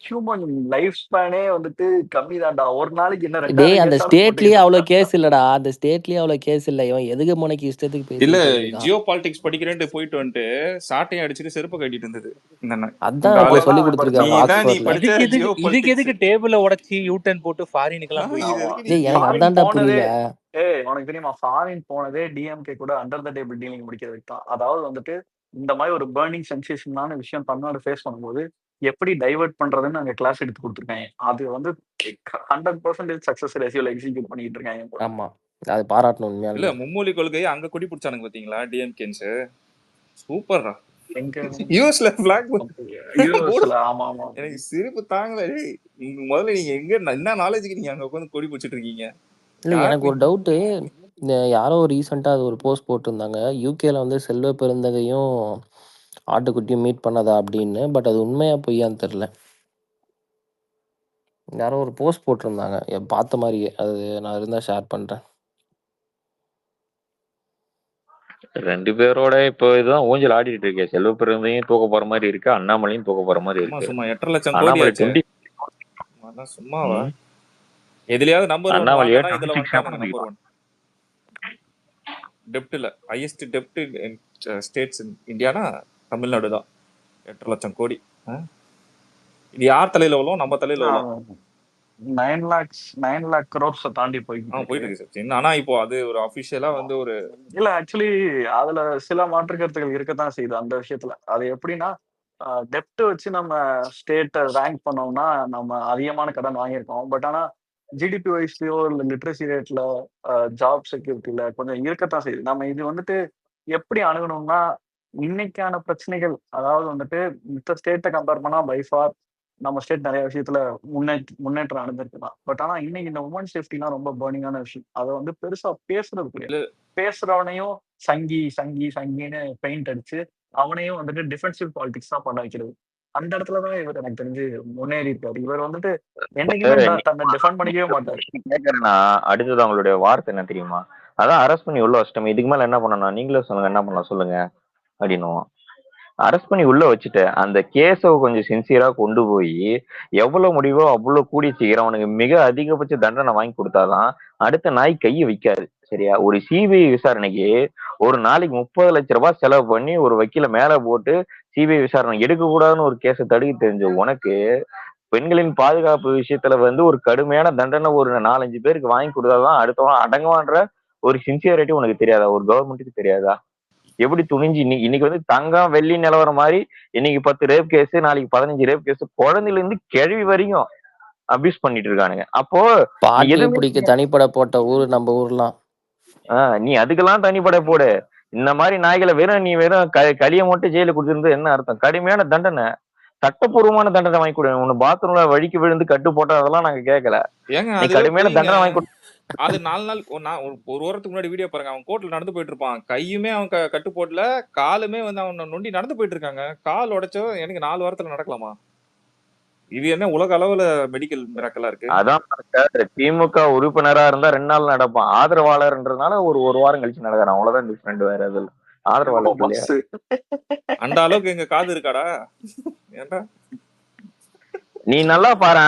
ஹியூமன் லைஃப் ஸ்பேனே வந்துட்டு கம்மி தான்டா. ஒரு நாளைக்கு என்ன 2000 டேய் அந்த கேஸாலும் ஸ்டேட்லயே போட்டுக்கிட்டு அவ்வளவு இருக்கான். கேஸ் இல்லடா. அந்த ஸ்டேட்லயே அவ்வளவு கேஸ் இல்ல. இவன் எதுக்கு முனைக்கு இஷ்டத்துக்கு இல்ல பேசிட்டு இருக்கான். ஜியோ பாலிடிக்ஸ் படிக்கிறேன்ட்டு போயிட்டு வந்துட்டு சாட்டையும் அடிச்சுட்டு செருப்பு கட்டிட்டு இருந்தது இந்த அதான் இந்த ஆளு. இப்ப சொல்லி அவன் கொடுத்துருக்காங்க நீ ஆக்ஸ்போர்ட்ல. படிச்ச ஜியோ இதுக்கு பாலிடிக்ஸ் எதுக்கு டேபிள உடைச்சி யூட்டன் போட்டு ஃபாரினுக்கெல்லாம் இது போயிட்டு எதுக்கு நீ டேய் எனக்கு ஃபாரின் அதான்டா போனதே புரியல. உனக்கு தெரியுமா? ஃபாரின் போனதே டிஎம்கே கூட அண்டர் த டேபிள் டீலிங் முடிக்கிறதுக்கு தான். அதாவது வந்துட்டு இந்த மாதிரி ஒரு பர்னிங் சென்சேஷனான விஷயம் தமிழ்நாடு ஃபேஸ் பண்ணும்போது எப்படி டைவர்ட் பண்றதுன்னு அங்க கிளாஸ் எடுத்து கொடுத்துருக்காங்க. அது வந்து 100% சக்சஸ் ரேஷியோல எக்ஸிக்யூட் பண்ணிட்டு இருக்காங்க. ஆமா அது பாராட்டணும் இல்ல உண்மையாலுமே. மும்மொழி கொள்கையை அங்க கொடி பிடிச்சானுங்க பாத்தீங்களா டிஎம்கேன்ஸ். சூப்பர்ரா. எங்க யூஎஸ்ல பிளாக் யூஎஸ்ல ஆமா ஆமா எனக்கு சிரிப்பு தாங்கல. டேய் முதல்ல நீங்க எங்க என்ன நாலேஜுக்கு நீங்க அங்க உட்காந்து கொடி பிடிச்சிட்டு இருக்கீங்க? இல்ல எனக்கு ஒரு டவுட்டு. யாரோ ரீசெண்டா அது ஒரு போஸ்ட் போட்டிருந்தாங்க. யூகேல வந்து செல்வ பெருந்தகையும் ஆட்டுக்குட்டியும் மீட் பண்ணதா அப்படின்னு. பட் அது உண்மையா பொய்யான்னு தெரியல. யாரோ ஒரு போஸ்ட் போட்டிருந்தாங்க பார்த்த மாதிரியே. அது நான் இருந்தா ஷேர் பண்றேன். 2 பேரோட இப்போ இதுதான் ஊஞ்சல் ஆடிட்டு இருக்கேன். செல்வ பெருந்தையும் தூக்க போற மாதிரி இருக்கு, அண்ணாமலையும் தூக்க போற மாதிரி இருக்கு. சும்மா 8.5 லட்சம் கோடி அண்ணாமலை ஆச்சு. 20 சும்மாவா? எதுலயாவது நம்பர் 1 அண்ணாமலை வாங்கினா இதுல 26 வந்துட்டானுங்க நம்பர் 1. டெப்ட்ல ஹையஸ்ட் டெப்ட் ஸ்டேட்ஸ் இந்தியானா தமிழ்நாடு தான். 8.5 லட்சம் கோடி. இது யார் தலையில விழும்? நம்ம தலையில விழும். 9 lakh crores தாண்டி போயிட்டு இருக்கு சார். ஆனா இப்போ அது ஒரு அபிஷியலா வந்து ஒரு இல்ல ஆக்சுவலி அதுல சில மாற்று கருத்துக்கள் இருக்கத்தான் செய்யுது அந்த விஷயத்துல. அது எப்படின்னா டெப்ட் வச்சு நம்ம ஸ்டேட்டை ரேங்க் பண்ணோம்னா நம்ம அதிகமான கடன் வாங்கியிருக்கோம். பட் ஆனா ஜிடிபி வைஸ்லயோ இல்ல லிட்ரஸி ரேட்ல ஜாப் செக்யூரிட்டில கொஞ்சம் இருக்கத்தான் செய்யுது. நம்ம இது வந்துட்டு எப்படி அணுகணும்னா இன்னைக்கான பிரச்சனைகள், அதாவது வந்துட்டு மித்த ஸ்டேட்டை கம்பேர் பண்ணா பைஃபார் நம்ம ஸ்டேட் நிறைய விஷயத்துல முன்னேற்றம் அடைஞ்சிருக்குதான். பட் ஆனா இன்னைக்கு இந்த உமன் சேஃப்டினா ரொம்ப பர்னிங்கான விஷயம். அதை வந்து பெருசா பேசுறது கிடையாது. பேசுறவனையும் சங்கி சங்கி சங்கின்னு பெயிண்ட் அடிச்சு அவனையும் வந்துட்டு டிஃபென்சிவ் பாலிடிக்ஸ் தான் பண்ண வைக்கிறது. அந்த இடத்துலதான் இவர் எனக்கு தெரிஞ்சு முன்னேறி இருக்காரு. இவர் வந்துட்டு என்னைக்குமே தன்னை டிஃபெண்ட் பண்ணிக்கவே மாட்டாரு. கேட்கறேன்னா அடுத்தது அவங்களுடைய வார்த்தை என்ன தெரியுமா? அதான் அரெஸ்ட் பண்ணி உள்ள வச்சிட்டோம், இதுக்கு மேல என்ன பண்ணணும் நீங்களே சொல்லுங்க, என்ன பண்ணலாம் சொல்லுங்க அப்படின்னுவோம். அரெஸ்ட் பண்ணி உள்ள வச்சுட்டு அந்த கேஸை கொஞ்சம் சின்சியரா கொண்டு போய் எவ்வளவு முடிவோ அவ்வளவு கூடி சீக்கிரம் அவனுக்கு மிக அதிகபட்ச தண்டனை வாங்கி கொடுத்தாதான் அடுத்த நாய் கையை வைக்காது. சரியா? ஒரு சிபிஐ விசாரணைக்கு ஒரு நாளைக்கு 30 லட்சம் ரூபாய் செலவு பண்ணி ஒரு வக்கீல மேல போட்டு சிபிஐ விசாரணை எடுக்க கூடாதுன்னு ஒரு கேஸை தடுக்க தெரிஞ்ச உனக்கு பெண்களின் பாதுகாப்பு விஷயத்துல வந்து ஒரு கடுமையான தண்டனை ஒரு 4-5 பேருக்கு வாங்கி கொடுத்தாதான் அடுத்தவன் அடங்குவான்ற ஒரு சின்சியரிட்டி உனக்கு தெரியாதா? ஒரு கவர்மெண்ட்டுக்கு தெரியாதா? எப்படி துணிஞ்சு இன்னைக்கு வந்து தங்கம் வெள்ளி நிலவரம் மாதிரி இன்னைக்கு 10 ரேப் கேஸ், நாளைக்கு 15 ரேப் கேஸ், குழந்தையில இருந்து கிழவி வரைக்கும் அபியூஸ் பண்ணிட்டு இருக்கானுங்க. அப்போ பாட்டி பிடிக்க தனிப்பட போட்ட ஊரு நம்ம ஊர்லாம். நீ அதுக்கெல்லாம் தனிப்பட போடு. இந்த மாதிரி நாய்களை நீ வெறும் களிய மட்டும் ஜெயில கொடுத்திருந்து என்ன அர்த்தம்? கடுமையான தண்டனை, சட்டப்பூர்வமான தண்டனை வாங்கி கொடு. உன்னை பாத்ரூம்ல வழிக்கு விழுந்து கட்டு போட்டா அதெல்லாம் நாங்க கேட்கல. நீ கடுமையான தண்டனை வாங்கி கொடு. அது 4 நாள் ஒரு வாரத்துக்கு முன்னாடி வீடியோ பாருங்க. அவன் கோர்ட்ல நடந்து போயிட்டு இருப்பான். கையுமே அவன் கட்டு போடல, காலுமே வந்து அவன் நொண்டி நடந்து போயிட்டு இருக்காங்க. கால் உடைச்சோ எனக்கு 4 வாரத்துல நடக்கலாமா? இது என்ன உலக அளவுல மெடிக்கல் மிராக்கலா இருக்கு? அதான் திமுக உறுப்பினரா இருந்தா 2 நாள் நடப்பான். ஆதரவாளர்ன்றதுனால ஒரு வாரம் கழிச்சு நடக்கிறான். அவ்வளவுதான் டிஃபரெண்ட். வேற எதுவும் ஆதரவாளர் இல்லையா? அந்த அளவுக்கு எங்க காது இருக்காடா? ஏன்டா நீ நல்லா பாரு,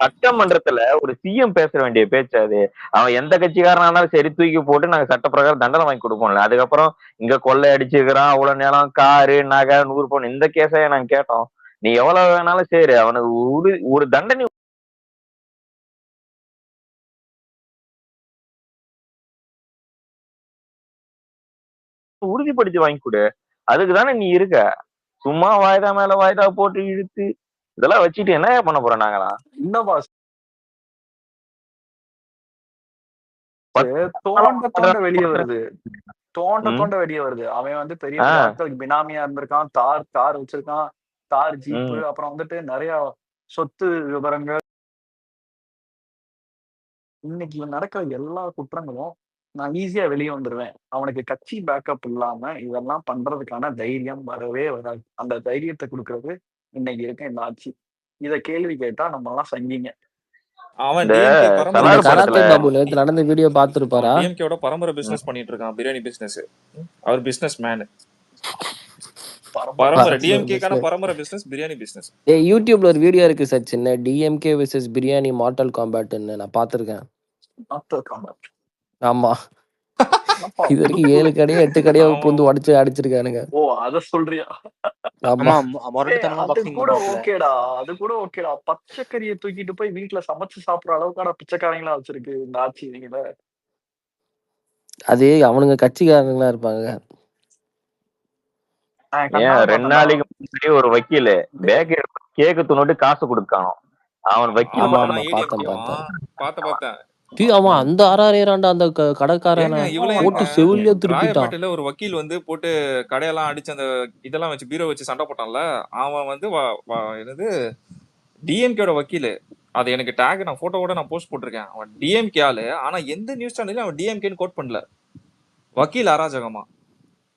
சட்டமன்றத்துல ஒரு சிஎம் பேச வேண்டிய பேச்சு அது. அவன் எந்த கட்சிக்காரனாலும் சரி தூக்கி போட்டு நாங்க சட்ட பிரகாரம் தண்டனை வாங்கி கொடுப்போம்ல. அதுக்கப்புறம் இங்க கொள்ளை அடிச்சுக்கிறான், அவ்வளவு நேரம் காரு நகை 100 பவுன் இந்த கேஸை நாங்க கேட்டோம். நீ எவ்வளவு வேணாலும் சரி, அவனுக்கு ஒரு தண்டனை உறுதிப்படுத்தி வாங்கி கொடு. அதுக்கு தானே நீ இருக்க. சும்மா வாய்தா மேல வாய்தா போட்டு இழுத்து இதெல்லாம் வச்சுட்டு என்ன பண்ண போறோம் நாங்களா? இன்னும் தோண்ட தோண்ட வெளியே வருது. தோண்ட வெளியே வருது. அவன் வந்து பெரிய ஆட்களுக்கு பினாமியா இருந்திருக்கான். தார் வச்சிருக்கான். தார் ஜீப்பு, அப்புறம் வந்துட்டு நிறைய சொத்து விவரங்கள். இன்னைக்கு நடக்கிற எல்லா குற்றங்களும் நான் ஈஸியா வெளியே வந்துருவேன். அவனுக்கு கட்சி பேக்கப் இல்லாம இதெல்லாம் பண்றதுக்கான தைரியம் வரவே வராது. அந்த தைரியத்தை கொடுக்கறது இன்னைக்கு இருக்க இந்த ஆட்சி. இத கேள்வி கேட்டா நம்ம எல்லாம் சங்கிங்க. அவன் கராத்தே பாபு நேத்து நடந்த வீடியோ பாத்துருப்பாரா? டிஎம்கேவோட பரம்பரை பிசினஸ் பண்ணிட்டு இருக்கான். பிரியாணி பிசினஸ். அவர் பிசினஸ் மேன். பரம்பரை டிஎம்கேக்கான பரம்பரை பிசினஸ் பிரியாணி பிசினஸ். யூடியூப்ல ஒரு வீடியோ இருக்கு சச்சின், டிஎம்கே வெர்சஸ் பிரியாணி மார்டல் காம்பேட்னு. நான் பாத்துருக்கேன். ஆமா, இது வரைக்கும் 7 கடையோ 8 கடையோ புந்து அடிச்சிருக்கானுங்க. ஓ, அத சொல்றியா? ஆமா, அது கூட ஓகேடா. பச்சைக்கறியை தூக்கிட்டு போய் வீட்டுல சமைச்சு சாப்பிடுற அளவுக்கான பிச்சைக்காரங்களா வச்சிருக்கு இந்த ஆட்சி. நீங்க அது அவனுங்க கட்சிக்காரங்களா இருப்பாங்க. 2 நாளைக்கு முன்னாடி ஒரு வக்கீல் பேக் கேக்கு துணுட்டு காசு கொடுக்கானோ. அவன் வக்கீல் பார்த்தேன். அவன் அந்த ஆறாயிராண்டா அந்த கடைக்காரன போட்டு செவிலியா திருப்பிட்டான். ராயப்பேட்டையில ஒரு வக்கீல் வந்து போட்டு கடையெல்லாம் அடிச்சு அந்த இதெல்லாம் வச்சு பீரோ வச்சு சண்டை போட்டான்ல. அவன் வந்து என்னது டிஎம்கேட வக்கீல். அது எனக்கு டேக் நான் போட்டோவோட நான் போஸ்ட் போட்டிருக்கேன். அவன் டிஎம்கே ஆளு. ஆனா எந்த நியூஸ் சேனல்லையும் அவன் டிஎம்கேன்னு கோட் பண்ணல. வக்கீல் அராஜகமா?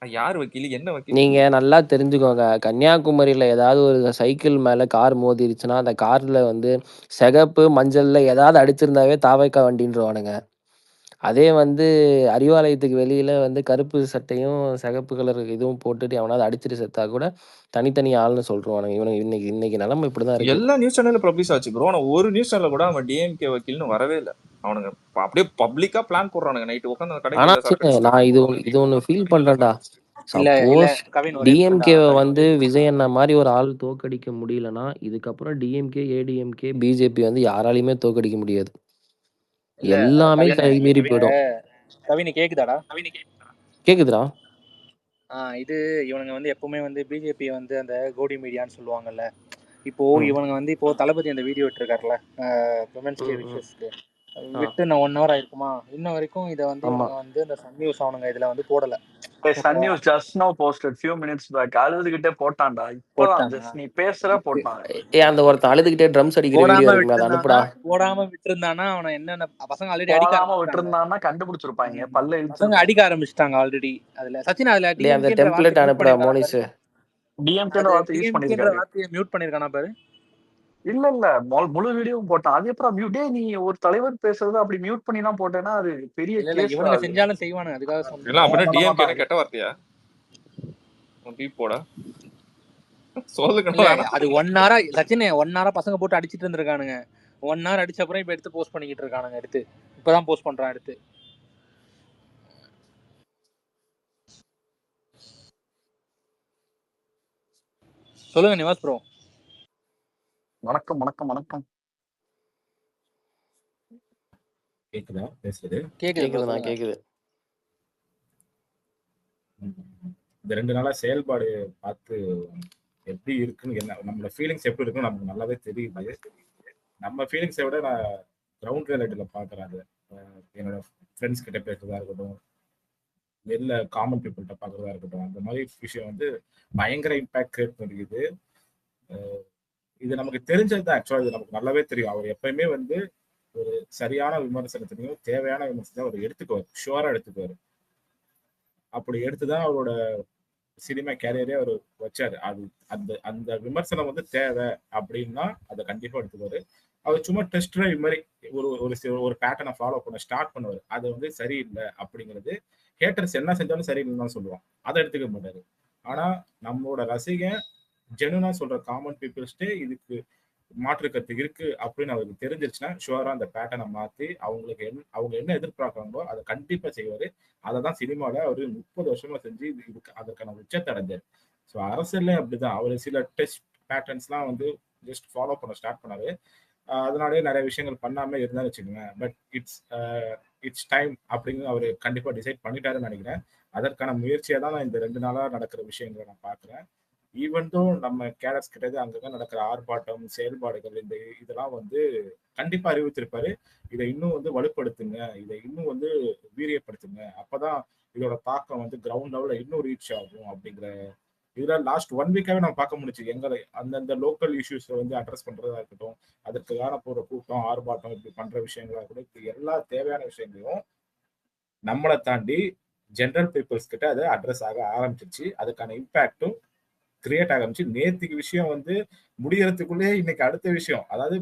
யார் வக்கீல், என்ன வக்கீல்? நீங்க நல்லா தெரிஞ்சுக்கோங்க, கன்னியாகுமரியில ஏதாவது ஒரு சைக்கிள் மேல கார் மோதிருச்சுன்னா அந்த கார்ல வந்து சிகப்பு மஞ்சள்ல ஏதாவது அடிச்சிருந்தாவே தாவைக்கா வண்டின்றவானுங்க. அதே வந்து அறிவாலயத்துக்கு வெளியில வந்து கருப்பு சட்டையும் சிகப்பு கலர் இதுவும் போட்டுட்டு எவனாவது அடிச்சிட்டு செத்தா கூட தனித்தனி ஆள்னு சொல்றானுங்க. இவனுக்கு இன்னைக்கு நிலைமை இப்படிதான் இருக்கு. எல்லா நியூஸ் சேனல்ல பப்ளிஷ் ஆச்சு ப்ரோ. ஆனா ஒரு நியூஸ் சேனல்ல கூட அவன் டிஎம்கே வக்கீல்னு வரவே இல்லை. அவனுங்க அப்படியே பப்ளிக்கா பிளான் போடுறானுங்க. நைட் உட்காந்து ஆனா நான் இது ஒண்ணு ஃபீல் பண்றேன்டா. சப்போஸ் டிஎம்கே வந்து விஜய் அண்ணா மாதிரி ஒரு ஆள் தோக்கடிக்க முடியலன்னா இதுக்கப்புறம் டிஎம்கே ஏடிஎம்கே பிஜேபி வந்து யாராலையுமே தோக்கடிக்க முடியாது. எல்லாமே கைமீறி போயிடும். கவினி கேக்குதாடா? கேக்குதுடா. இது இவனுங்க வந்து எப்பவுமே வந்து பிஜேபி வந்து அந்த கோடி மீடியான்னு சொல்லுவாங்கல்ல. இப்போ இவனுங்க வந்து இப்போ தளபதி அந்த வீடியோ விட்டுருக்காருல, விமென்ஸ் டே விஷஸ்க்கு விட்டு நான் 1 hour ஆயிருக்குமா, இன்ன வரைக்கும் இதை வந்து இவங்க வந்து இந்த சன் நியூஸ் அவனுங்க இதுல வந்து போடல. Sun News just now posted few minutes back. அழுதுகிட்டே போட்டான்டா. இப்போதான் நீ பேசுற போட்டான். அந்த ஒருத்தன் அழுதுகிட்டே ட்ரம்ஸ் அடிக்கிற வீடியோ இருக்கு, அதை அனுப்புடா. போடாம விட்டுருந்தானா அவனை என்னென்ன பசங்க ஆல்ரெடி அடிக்காம விட்டுருந்தானா கண்டுபிடிச்சிருப்பாங்க. பல்ல பசங்க அடிக்க ஆரம்பிச்சிட்டாங்க ஆல்ரெடி. அதுல சச்சின் அதுல அந்த டெம்ப்ளேட் அனுப்புடா மோனிஸ். டிஎம்கேன்ற வார்த்தை யூஸ் பண்ணிருக்காரு. வார்த்தையை மியூட் பண்ணிருக்கானா பாரு. இல்ல முழு வீடியோவும் போட்டான். அது அப்புறம் மியூட்டே நீ ஒரு தலைவர் பேசுறது அப்படி மியூட் பண்ணி தான் போட்டேன்னா அது பெரிய கேஸ். இவனுங்க செஞ்சாலும் செய்வானு அதுக்காக சொன்னேன். இல்ல அப்படியே டிஎம்கே கெட்ட வார்த்தையா போடா சொல்லுங்க. அது 1 hour சச்சின் 1 hour பசங்க போட்டு அடிச்சிட்டு இருந்திருக்கானுங்க. 1 hour அடிச்ச அப்புறம் இப்ப எடுத்து போஸ்ட் பண்ணிக்கிட்டு இருக்கானுங்க. எடுத்து இப்பதான் போஸ்ட் பண்றான். எடுத்து சொல்லுங்க நிவாஸ் ப்ரோ. வணக்கம் வணக்கம் வணக்கம். கேக்குதா பேசுறது? கேக்குதுண்ணா கேக்குது. இந்த 2 நாளா செயல்பாடு பார்த்து எப்படி இருக்குன்னு, என்ன நம்மளோட ஃபீலிங்ஸ் எப்படி இருக்குன்னு நமக்கு நல்லாவே தெரியுது. நம்ம ஃபீலிங்ஸை விட நான் கிரவுண்ட் ரியாலிட்டியில பார்க்குறேன். அது என்னோட ஃப்ரெண்ட்ஸ் கிட்ட பேசுறதா இருக்கட்டும், வெளில காமன் பீப்புள்கிட்ட பார்க்குறதா இருக்கட்டும், அந்த மாதிரி விஷயம் வந்து பயங்கர இம்பேக்ட் கிரியேட் பண்ணிக்குது. இது நமக்கு தெரிஞ்சது தான். ஆக்சுவலாக இது நமக்கு நல்லாவே தெரியும். அவர் எப்பயுமே வந்து ஒரு சரியான விமர்சனத்தினையும் தேவையான விமர்சனத்தையும் அவர் எடுத்துக்குவார், ஷுவரா எடுத்துக்குவார். அப்படி எடுத்துதான் அவரோட சினிமா கேரியரே அவர் வச்சாரு. அது அந்த அந்த விமர்சனம் வந்து தேவை அப்படின்னா அதை கண்டிப்பா எடுத்துக்குவாரு. அவர் சும்மா டெஸ்ட் டிரைவ் மாதிரி ஒரு பேட்டர்னை ஃபாலோ பண்ண ஸ்டார்ட் பண்ணுவார். அது வந்து சரியில்லை அப்படிங்கிறது ஹேட்டர்ஸ் என்ன செஞ்சாலும் சரியில்லைன்னு தான் சொல்லுவான். அதை எடுத்துக்க மாட்டாரு. ஆனா நம்மளோட ரசிகன் ஜெனுனா சொல்ற காமன் பீப்புள்ஸ்டே இதுக்கு மாற்று கருத்து இருக்கு அப்படின்னு அவருக்கு தெரிஞ்சிருச்சுன்னா ஷுவரா அந்த பேட்டர்னை மாத்தி அவங்க என்ன எதிர்பார்க்கறாங்களோ அதை கண்டிப்பா செய்வாரு. அதை தான் சினிமாவில் அவர் 30 வருஷமா செஞ்சு இதுக்கு அதற்கான உச்சத்தை அடைஞ்சார். ஸோ அரசியல்லையும் அப்படிதான் அவர் சில டெஸ்ட் பேட்டர்ன்ஸ்லாம் வந்து ஜஸ்ட் ஃபாலோ பண்ண ஸ்டார்ட் பண்ணாரு. அதனாலே நிறைய விஷயங்கள் பண்ணாம இருந்தாலும் வச்சுக்கோங்க. பட் இட்ஸ் டைம் அப்படின்னு அவர் கண்டிப்பா டிசைட் பண்ணிட்டாருன்னு நினைக்கிறேன். அதற்கான முயற்சியை தான் நான் இந்த 2 நாளா நடக்கிற விஷயங்களை நான் பார்க்குறேன். ஈவன் தோ நம்ம கேடர்ஸ் கிட்டது அங்கங்க நடக்கிற ஆர்ப்பாட்டம் செயல்பாடுகள் இதெல்லாம் வந்து கண்டிப்பா அறிவித்திருப்பாரு. இதை இன்னும் வந்து வலுப்படுத்துங்க, இதை இன்னும் வந்து வீரியப்படுத்துங்க, அப்பதான் இதோட தாக்கம் வந்து கிரவுண்ட் லெவல்ல இன்னும் ரீச் ஆகும் அப்படிங்கிற இதுல லாஸ்ட் 1 வீக்காவே நம்ம பார்க்க முடிச்சு. எங்களை அந்தந்த லோக்கல் இஷ்யூஸை வந்து அட்ரஸ் பண்றதா இருக்கட்டும், அதற்கான போற கூட்டம் ஆர்ப்பாட்டம் இப்படி பண்ற விஷயங்களா இருக்கட்டும், இப்படி எல்லா தேவையான விஷயங்களையும் நம்மளை தாண்டி ஜென்ரல் பீப்புள்ஸ் கிட்ட அதை அட்ரஸ் ஆக ஆரம்பிச்சிருச்சு. அதுக்கான இம்பாக்டும் கிரியேட் ஆரம்பிச்சு. நேத்துக்கு விஷயம் வந்து முடியறதுக்குள்ளே இன்னைக்கு அடுத்த விஷயம், அதாவது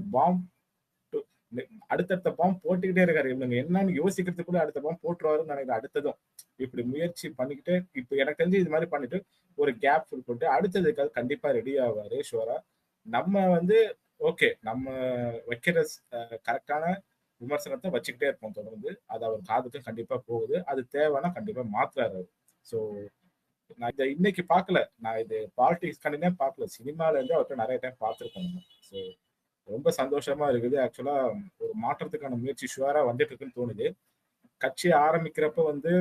அடுத்தடுத்த பாம்பு போட்டுக்கிட்டே இருக்காரு. இவங்க என்னன்னு யோசிக்கிறதுக்குள்ள அடுத்த பாம்பு போட்டுருவாருன்னு நினைக்கிறேன். அடுத்ததும் இப்படி முயற்சி பண்ணிக்கிட்டு இப்ப எனக்கு தெரிஞ்சு இது மாதிரி பண்ணிட்டு ஒரு கேப் ஃபில் பண்ணிட்டு அடுத்ததுக்காக கண்டிப்பா ரெடி ஆவாரு ஷுவரா. நம்ம வந்து ஓகே நம்ம வைக்கிற கரெக்டான விமர்சனத்தை வச்சுக்கிட்டே இருப்போம் தொடர்ந்து. அது அவர் காதுக்கும் கண்டிப்பா போகுது. அது தேவைன்னா கண்டிப்பா மாத்துறாரு. ஸோ நான் இதை இன்னைக்கு பார்க்கல, நான் இது பாலிடிக்ஸ் கண்டிப்பா பார்க்கல, சினிமால இருந்து அவர்கிட்ட நிறைய டைம் பார்த்துருக்கோம். ஸோ ரொம்ப சந்தோஷமா இருக்குது. ஆக்சுவலா ஒரு மாற்றத்துக்கான முயற்சி ஷுவரா வந்துட்டு இருக்குன்னு தோணுது. கட்சி ஆரம்பிக்கிறப்ப வந்து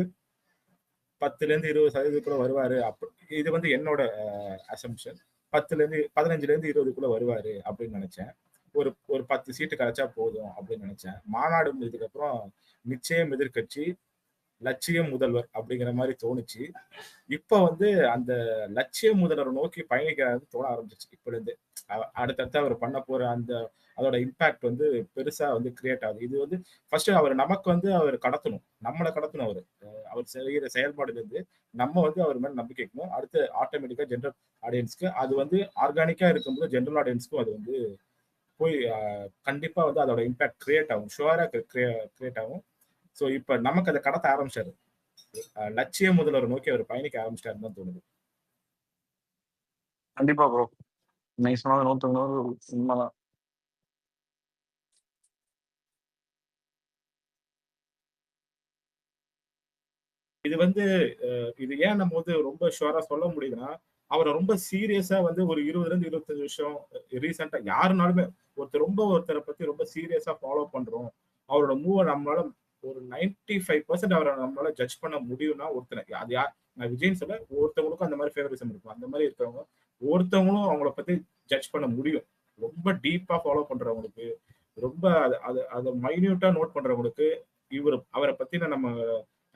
10-20% வருவாரு. இது வந்து என்னோட அசம்ஷன். 15-20 வருவாரு அப்படின்னு நினைச்சேன். ஒரு 10 சீட்டு கிடைச்சா போதும் அப்படின்னு நினைச்சேன். மாநாடு முடிஞ்சதுக்கு அப்புறம் நிச்சயம் எதிர்கட்சி லட்சியம் முதல்வர் அப்படிங்கிற மாதிரி தோணுச்சு. இப்ப வந்து அந்த லட்சிய முதல்வரை நோக்கி பயணிக்கிறது தோண ஆரம்பிச்சிச்சு. இப்ப இருந்து அடுத்தடுத்து அவர் பண்ண போற அதோட இம்பாக்ட் வந்து பெருசா வந்து கிரியேட் ஆகுது. இது வந்து ஃபர்ஸ்ட் அவர் நமக்கு வந்து அவர் கடத்தணும், நம்மளை கடத்தணும். அவர் செய்கிற செயல்பாடுல இருந்து நம்ம வந்து அவர் மேல நம்பிக்கை வைக்கணும். அடுத்து ஆட்டோமேட்டிக்கா ஜென்ரல் ஆடியன்ஸ்க்கு அது வந்து ஆர்கானிக்கா இருக்கும்போது ஜென்ரல் ஆடியன்ஸ்க்கும் அது வந்து போய் கண்டிப்பா வந்து அதோட இம்பாக்ட் கிரியேட் ஆகும், ஷுவரா கிரியேட் ஆகும். ஸோ இப்ப நமக்கு அதை கடத்த ஆரம்பிச்சாரு. லட்சிய முதல்வர் நோக்கி அவர் பயணிக்க ஆரம்பிச்சிட்டாருன்னு தான் தோணுது. கண்டிப்பா ப்ரோ, நீ சொன்னது 100% உண்மைதான். இது வந்து இது ஏன் நம்ம வந்து ரொம்ப ஷுவரா சொல்ல முடியுதுன்னா, அவரை ரொம்ப சீரியஸா வந்து ஒரு 20-25 வருஷம் ரீசெண்டா யாருனாலுமே ஒருத்தரை பத்தி ரொம்ப சீரியஸா ஃபாலோ பண்றோம், அவரோட மூவ நம்மளால ஒரு 95% அவரை நம்மளால ஜட்ஜ் பண்ண முடியும்னா ஒருத்தனை அது யார், நான் விஜய்னு சொல்ல, ஒருத்தவங்களுக்கும் அந்த மாதிரி ஃபேவரிசம் இருக்கும். அந்த மாதிரி இருக்கிறவங்க ஒருத்தவங்களும் அவங்கள பத்தி ஜட்ஜ் பண்ண முடியும். ரொம்ப டீப்பா ஃபாலோ பண்றவங்களுக்கு, ரொம்ப அதை மைன்யூட்டா நோட் பண்றவங்களுக்கு அவரை பத்தின நம்ம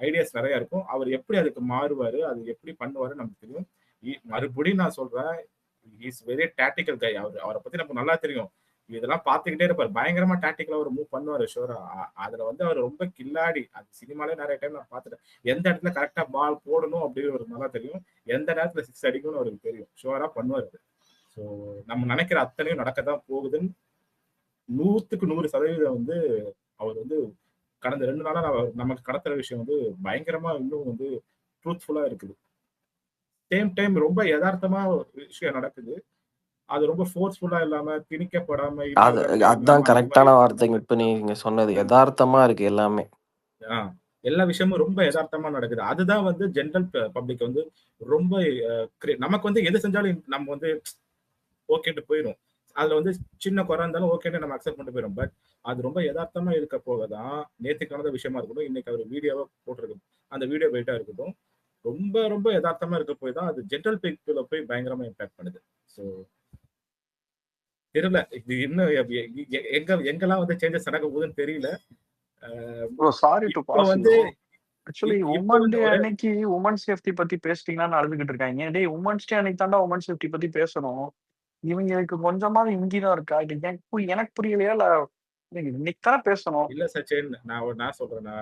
ஐடியாஸ் நிறைய இருக்கும். அவர் எப்படி அதுக்கு மாறுவாரு, அது எப்படி பண்ணுவாரு நமக்கு தெரியும். மறுபடியும் நான் சொல்றேன், இஸ் வெரி டாக்டிக்கல் கை. அவரை பத்தி நமக்கு நல்லா தெரியும். இதெல்லாம் பார்த்துக்கிட்டே இருப்பாரு. பயங்கரமா டாக்டிக்கலா ஒரு மூவ் பண்ணுவாரு ஷோரா. அதுல வந்து அவர் ரொம்ப கில்லாடி. அது சினிமாலே நிறைய டைம் நான் பார்த்துட்டேன். எந்த இடத்துல கரெக்டா பால் போடணும் அப்படின்னு ஒரு நல்லா தெரியும், எந்த நேரத்துல 6 அடிக்கணும்னு அவருக்கு தெரியும். ஷோரா பண்ணுவாரு. ஸோ நம்ம நினைக்கிற அத்தனையும் நடக்கத்தான் போகுதுன்னு 100% வந்து அவர் வந்து கடந்த 2 நாளா நமக்கு கடத்துற விஷயம் வந்து பயங்கரமா இன்னும் வந்து ட்ரூத்ஃபுல்லா இருக்குது. சேம் டைம் ரொம்ப யதார்த்தமா விஷயம் நடக்குது. அது ரொம்ப ஃபோர்ஸ்ஃபுல்லா இல்லாம, திணிக்கப்படாம, அதான் கரெக்டான வார்த்தைங்க. இப்ப நீங்க சொன்னது யதார்த்தமா இருக்கு எல்லாமே. எல்லா விஷயமும் ரொம்ப யதார்த்தமா நடக்குது. அதுதான் வந்து ஜென்ரல் பப்ளிக் வந்து ரொம்ப நமக்கு வந்து எது செஞ்சாலும் நம்ம வந்து ஓகேட்டு போயிடும். அதுல வந்து சின்ன குறை இருந்தாலும் ஓகேன்னு நம்ம அக்செப்ட் பண்ணிட்டு போயிடும். பட் அது ரொம்ப யதார்த்தமா இருக்க போகதான் நேற்றுக்கு நடந்த விஷயமா இருக்கட்டும், இன்னைக்கு அவர் வீடியோவா போட்டிருக்கோம், அந்த வீடியோ வெயிட்டா இருக்கட்டும், ரொம்ப ரொம்ப யதார்த்தமா இருக்க போய் தான் அது ஜென்ரல் பீப்புள போய் பயங்கரமா இம்பாக்ட் பண்ணுது. ஸோ தெரியல, இது இன்னும் எங்கெல்லாம் வந்து சேஞ்சஸ் நடக்க போகுதுன்னு தெரியல. சாரி டு பாஸ் வந்து ஆக்சுவலி உமன் டே அன்னைக்கு உமன் சேஃப்டி பத்தி பேசிட்டீங்கன்னா அழுதுகிட்டு இருக்காங்க. டேய், உமன்ஸ் டே அன்னைக்கு தாண்டா உமன் சேஃப்டி பத்தி பேசணும். இவங்களுக்கு கொஞ்சமாவது இங்கிதான் இருக்கா? எனக்கு புரியலையா? இல்ல இன்னைக்கு தானே பேசணும். இல்ல சச்சின், நான் சொல்றேன்னா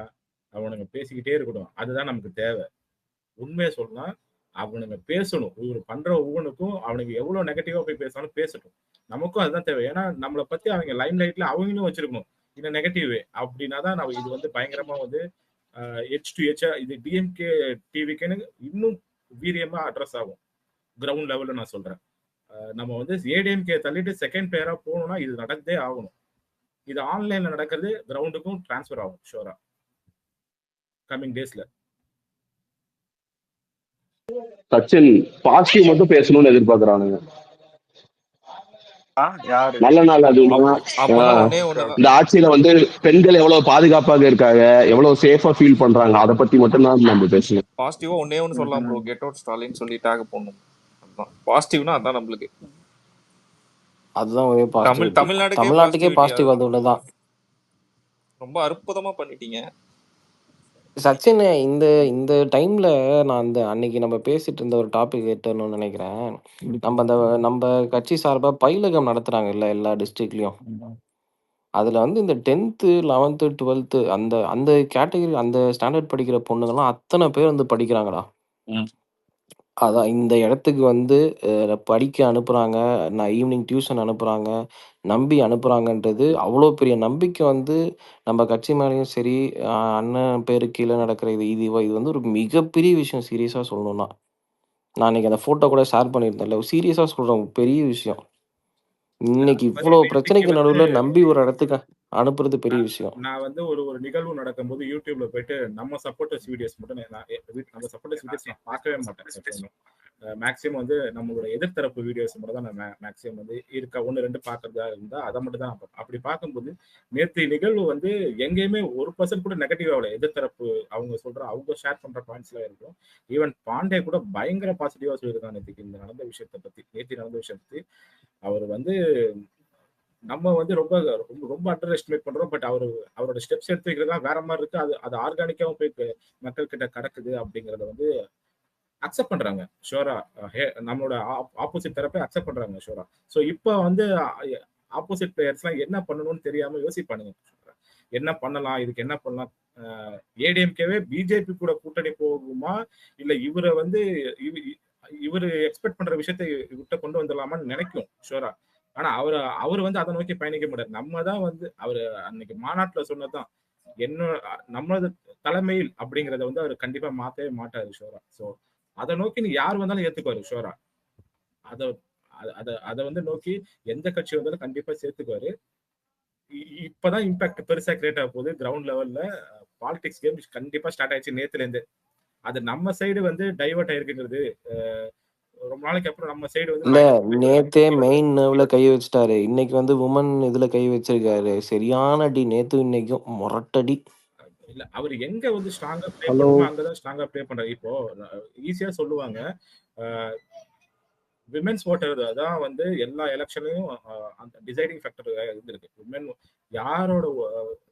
அவனுங்க பேசிக்கிட்டே இருக்கட்டும், அதுதான் நமக்கு தேவை. உண்மையை சொல்லலாம், அவனுங்க பேசணும். இவரு பண்ற ஒவ்வொன்றுக்கும் அவனுக்கு எவ்வளவு நெகட்டிவா போய் பேசினாலும் பேசட்டும். நமக்கும் அதுதான் தேவை. ஏன்னா நம்மளை பத்தி அவங்க லைம் லைட்ல அவங்களும் வச்சிருக்கணும் இந்த நெகட்டிவ். அப்படின்னா தான் நம்ம இது வந்து பயங்கரமா வந்து ஹெச் டு ஹெச் இது டிஎம்கே டிவிக்குன்னு இன்னும் வீரியமா அட்ரஸ் ஆகும். கிரவுண்ட் லெவல்ல நான் சொல்றேன். நம்ம வந்து ஏடிஎம்கே தள்ளிட்டு செகண்ட் பிளேயரா போகணும்னா இது நடந்தே ஆகணும். இது ஆன்லைன்ல நடக்கிறது கிரவுண்டுக்கும் டிரான்ஸ்ஃபர் ஆகும் ஷோரா கமிங் டேஸ்ல. சச்சின் பாசிட்டிவ் மட்டும் பேசணும்னு எதிர்பார்க்கறானுங்க. நல்ல நாள் அதுனா இந்த ஆட்சியில வந்து பெண்கள் எவ்வளவு பாதுகாப்பாக இருக்காங்க, எவ்வளவு சேஃபா ஃபீல் பண்றாங்க, அதை பத்தி மட்டும் தான் நம்ம பேசணும். பாசிட்டிவா ஒன்னே ஒன்னு சொல்லலாம் ப்ரோ, கெட் அவுட் ஸ்டாலின் சொல்லி டேக் போடணும். அதுதான் பாசிட்டிவ்னா அதான் நம்மளுக்கு. அதுதான் ஒரே பாசிட்டிவ். தமிழ்நாட்டுக்கே பாசிட்டிவ் அது ஒண்ணுதான். ரொம்ப அற்புதமா பண்ணிட்டீங்க சச்சின். இந்த இந்த டைம்ல நான் அந்த அன்னைக்கு நம்ம பேசிட்டு இருந்த ஒரு டாபிக் கேட்டணும்னு நினைக்கிறேன். நம்ம கட்சி சார்பா பயிலகம் நடத்துறாங்கல்ல எல்லா டிஸ்ட்ரிக்ட்லயும். அதுல வந்து இந்த 10th 11th 12th அந்த அந்த கேட்டகரி அந்த ஸ்டாண்டர்ட் படிக்கிற பொண்ணுங்கலாம் அத்தனை பேர் வந்து படிக்கிறாங்கடா. அதான் இந்த இடத்துக்கு வந்து படிக்க அனுப்புறாங்க, நான் ஈவினிங் டியூஷன் அனுப்புறாங்க, நம்பி அனுப்புறாங்கன்றது அவ்வளோ பெரிய நம்பிக்கை வந்து நம்ம கட்சி மேலேயும் சரி, அண்ணன் பேருக்கு கீழே நடக்கிற இது வந்து ஒரு மிகப்பெரிய விஷயம். சீரியஸா சொல்லணும்னா நான் இன்னைக்கு அந்த போட்டோ கூட ஷேர் பண்ணியிருந்தேன்ல, சீரியஸா சொல்றேன், பெரிய விஷயம். இன்னைக்கு இவ்வளவு பிரச்சனைக்கு நடுவுல நம்பி ஒரு இடத்துக்கு அனுப்புறது பெரிய விஷயம். நான் வந்து ஒரு நிகழ்வு நடக்கும்போது யூடியூப்ல போயிட்டு நம்ம சப்போர்ட்டர்ஸ் வீடியோஸ் மட்டும் நம்ம சப்போர்ட்டர்ஸ் வீடியோஸ் நான் பார்க்கவே மாட்டேன். மேக்ஸிமம் வந்து நம்மளோட எதிர்த்தரப்பு வீடியோஸ் மட்டும் தான் நான் மேக்ஸிமம் வந்து இருக்க 1-2 பார்க்கறதா இருந்தா அதை மட்டும் தான் அப்படி பார்க்கும்போது நேற்று நிகழ்வு வந்து எங்கேயுமே 1% கூட நெகட்டிவ் ஆகல. எதிர்த்தரப்பு அவங்க ஷேர் பண்ற பாயிண்ட்ஸ்லாம் இருக்கும். ஈவன் பாண்டே கூட பயங்கர பாசிட்டிவா சொல்லியிருக்காங்க நேற்றுக்கு இந்த நடந்த விஷயத்தை பத்தி. நேற்று நடந்த விஷயத்தை பத்தி அவர் வந்து நம்ம வந்து ரொம்ப ரொம்ப ரொம்ப அண்டர் எஸ்டிமேட் பண்றோம். பட் அவரோட ஸ்டெப்ஸ் எடுத்து வைக்கிறதா வேற மாதிரி இருக்கு. அது ஆர்கானிக்காவும் போய் மக்கள் கிட்ட கடக்குது அப்படிங்கறத வந்து அக்செப்ட் பண்றாங்க ஷோரா. நம்மளோட ஆப்போசிட் தரப்பை அக்செப்ட் பண்றாங்க ஷோரா. ஸோ இப்போ வந்து ஆப்போசிட் பிளேயர்ஸ்லாம் என்ன பண்ணணும்னு தெரியாம யோசிப்பானுங்க. என்ன பண்ணலாம், இதுக்கு என்ன பண்ணலாம். ஏடிஎம்கேவே பிஜேபி கூட கூட்டணி போகுமா, இல்ல இவரை வந்து இவரு எக்ஸ்பெக்ட் பண்ற விஷயத்தை விட்ட கொண்டு வந்துடலாமான்னு நினைக்கும் ஷோரா. ஆனா அவர் வந்து அதை நோக்கி பயணிக்க மாட்டார். நம்ம தான் வந்து அவரு அன்னைக்கு மாநாட்டுல சொன்னதுதான் நம்மளது தலைமையில் அப்படிங்கறத வந்து அவர் கண்டிப்பா மாத்தவே மாட்டாரு ஷோரா. சோ அதை நோக்கி நீ யார் வந்தாலும் ஏத்துக்குவாரு ஷோரா. அதை வந்து நோக்கி எந்த கட்சி வந்தாலும் கண்டிப்பா சேர்த்துக்குவாரு. இப்பதான் இம்பாக்ட் பெருசா கிரியேட் ஆக போகுது கிரவுண்ட் லெவல்ல. பாலிடிக்ஸ் கேம் கண்டிப்பா ஸ்டார்ட் ஆயிடுச்சு நேத்துல இருந்து. அது நம்ம சைடு வந்து டைவர்ட் ஆயிருக்குங்கிறது ரொம்ப நாளைக்கு அப்புறம் நம்ம சைடு வந்து இல்ல, நேத்தே மெயின் நர்வ்ல கை வச்சுட்டாரு. இன்னைக்கு வந்து உமன் இதுல கை வச்சிருக்காரு. சரியான அடி நேத்து இன்னைக்கும் மொரட்டடி. இல்ல அவர் எங்க வந்து ஸ்ட்ராங்கா ப்ளே பண்ணுமோ அங்கதான் ஸ்ட்ராங்கா ப்ளே பண்றாரு. இப்போ ஈஸியா சொல்லுவாங்க விமென்ஸ் ஓட்டர் தான் வந்து எல்லா எலெக்ஷன்லயும் அந்த டிசைடிங் ஃபேக்டர் இருந்திருக்கு. யாரோட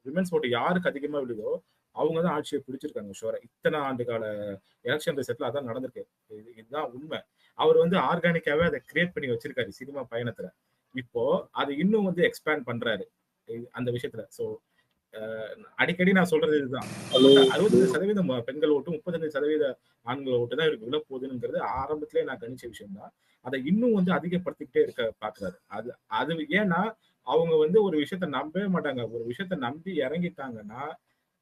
விமென்ஸ் ஓட்டு யாருக்கு அதிகமா விடுதோ அவங்க தான் ஆட்சியை பிடிச்சிருக்காங்க ஷோரா. இத்தனை ஆண்டு கால எலெக்ஷன் ரிசல்ட்ல அதான் நடந்திருக்கு. இதுதான் உண்மை. அவர் வந்து ஆர்கானிக்காவே அதை கிரியேட் பண்ணி வச்சிருக்காரு சினிமா பயணத்துல. இப்போ அது இன்னும் வந்து எக்ஸ்பேண்ட் பண்றாரு அந்த விஷயத்துல. ஸோ அடிக்கடி நான் சொல்றது இதுதான், 65% பெண்கள் ஓட்டு 35% ஆண்கள் ஓட்டு தான் இருக்கு விழ போகுதுங்கிறது ஆரம்பத்திலே நான் கணிச்ச விஷயம் தான். அதை இன்னும் வந்து அதிகப்படுத்திக்கிட்டே இருக்க பாக்குறாரு. அது ஏன்னா அவங்க வந்து ஒரு விஷயத்த நம்பவே மாட்டாங்க. ஒரு விஷயத்த நம்பி இறங்கிட்டாங்கன்னா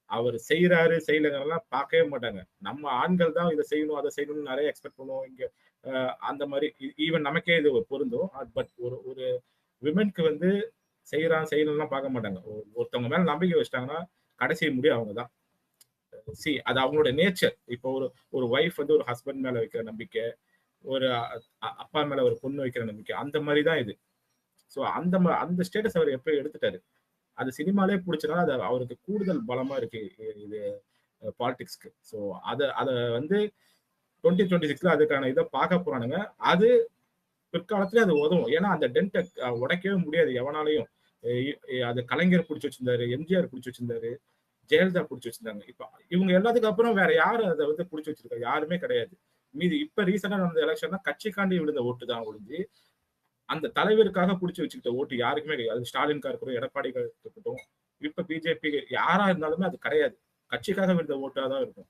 அவர் செய்யறாரு செய்யலங்கெல்லாம் பார்க்கவே மாட்டாங்க. நம்ம ஆண்கள் தான் இதை செய்யணும் அதை செய்யணும்னு நிறைய எக்ஸ்பெக்ட் பண்ணுவோம். இங்க அந்த மாதிரி ஈவன் நமக்கே இது பொருந்தும். பட் ஒரு விமென்க்கு வந்து செய்யலாம் பார்க்க மாட்டாங்க. ஒருத்தவங்க மேல நம்பிக்கை வச்சிட்டாங்கன்னா கடைசி முடியும் அவங்க தான். அது அவங்களோட நேச்சர். இப்போ ஒரு ஒய்ஃப் வந்து ஒரு ஹஸ்பண்ட் மேல வைக்கிற நம்பிக்கை, ஒரு அப்பா மேல ஒரு பொண்ணு வைக்கிற நம்பிக்கை, அந்த மாதிரி தான் இது. ஸோ அந்த ஸ்டேட்டஸ் அவர் எப்போ எடுத்துட்டாரு. அது சினிமாலே பிடிச்சனால அது அவருக்கு கூடுதல் பலமா இருக்கு இது பாலிடிக்ஸ்க்கு. ஸோ அதை வந்து 2026 அதுக்கான இதை பார்க்க போறானுங்க. அது பிற்காலத்துல அது உதவும். ஏன்னா அந்த டென்ட்டை உடைக்கவே முடியாது எவனாலையும். அது கலைஞர் பிடிச்சி வச்சிருந்தாரு, எம்ஜிஆர் பிடிச்சி வச்சிருந்தாரு, ஜெயலலிதா பிடிச்சி வச்சிருந்தாங்க. இப்ப இவங்க எல்லாத்துக்கு அப்புறம் வேற யாரு அதை வந்து பிடிச்சி வச்சிருக்காங்க? யாருமே கிடையாது. மீதி இப்ப ரீசெண்டா நடந்த எலெக்ஷன்னா கட்சிக்காண்டி விழுந்த ஓட்டு தான் ஒழிஞ்சு அந்த தலைவருக்காக பிடிச்சி வச்சுக்கிட்ட ஓட்டு யாருக்குமே கிடையாது. அது ஸ்டாலின்கா இருக்கட்டும், எடப்பாடிக்கா இருக்கட்டும், இப்ப பிஜேபி யாரா இருந்தாலுமே அது கிடையாது. கட்சிக்காக விழுந்த ஓட்டா தான் இருக்கும்.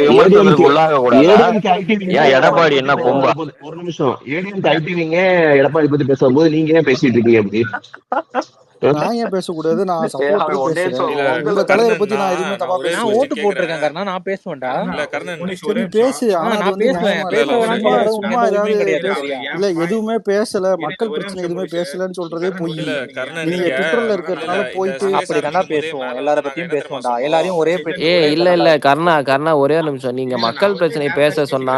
விமர்சனத்துக்கு உள்ளாக கூடாதா? ஏன் எடப்பாடி என்ன பொம்பா? ஒரு நிமிஷம், ஏடிஎம்கே ஐடிவிங்க எடப்பாடி பத்தி பேசும்போது நீங்க ஏன் பேசிட்டு இருக்கீங்க அப்படி? நான் ஏன் பேசக்கூடாது? நான் சப்போர்ட் பேசுறேன். உங்க தலைவரை பத்தி நான் எதுவுமே தப்பா நான் பேசல. ஓட்டு போட்டிருக்கேன் கர்ணா, நான் பேசுவேன்டா. சரி பேசு. ஆனா அது நான் வந்து பேசுவேன், நியாயமா பேச இருக்கும். வேணாம்னு சும்மா சொல்றதுக்கு சும்மா எந்த ஏதாவது உரிமையும் கிடையாது பேச சரியா? இல்ல, எதுவுமே பேசல, மக்கள் பிரச்சனை எதுவுமே பேசலன்னு சொல்றதே பொய். நீங்க ட்விட்டர்ல இருக்கிறதுனால போயிட்டு அப்படிதான்டா பேசுவோம், எல்லார பத்தியும் பேசுவோம்டா, எல்லாரையும் ஒரே இல்ல கர்ணா ஒரே ஒரு நிமிஷம். நீங்க மக்கள் பிரச்சனை பேச சொன்னா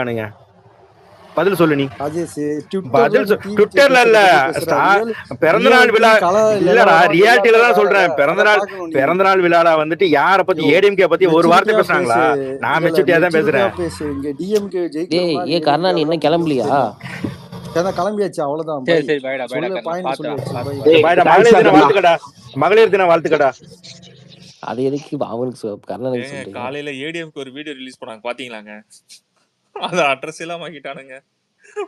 இருக்கானுங்க? பதில் சொல்லு நீ. ராஜேஷ் பதில் ட்விட்டர்ல நீ ட்விட்டர்ல டிவிக்கு இல்ல பேசுறத பத்தி பேசுற. பிறந்தநாள் விழா ரியாலிட்டி கலை இல்லடா, நிலவரம் ரியாலிட்டியில எல்லாமே தான் வேற சொல்றேன். அதை பார்க்கணும். நீ பிறந்தநாள் விழால வந்துட்டு யார பத்தி யோ ஏடிஎம்கே பத்தி ஒரு வார்த்தை மெச்சூரிட்டியா பேசுனாங்களா? பேசு. நான் இல்ல மெச்சூரிட்டியா தான் மெச்சூரிட்டியா பேசுறேன். பேசு. இங்க டிஎம்கே டேய் ஜெயிக்கணும்னா ஏ கர்ணா நீ டிஎம்கே இன்னும் தான் கிளம்பலையா? தெரியும். ஏன்னா கிளம்பியாச்சு அவ்வளவுதான். சரி பை. சரி பைடா பைடா சொல்ல கண்ணா பாயிண்ட் பாத்துடா சொல்லியாச்சு. பை. பாத்து டேய் பாய்டா, தேங்க்ஸ் மகளிர் தின கண்ணா. வாழ்த்துக்கடா. மகளிர் தின வாழ்த்துக்கடா. அது எதுக்கு அவனுக்கு கர்ணனுக்கு ஏங்க சொல்றீங்க? காலையில ஏடிஎம்க்கு ஒரு வீடியோ ரிலீஸ் பண்ணாங்க பாத்தீங்களாங்க? அது அட்ரஸ் எல்லாம் ஆக்கிட்டானுங்க.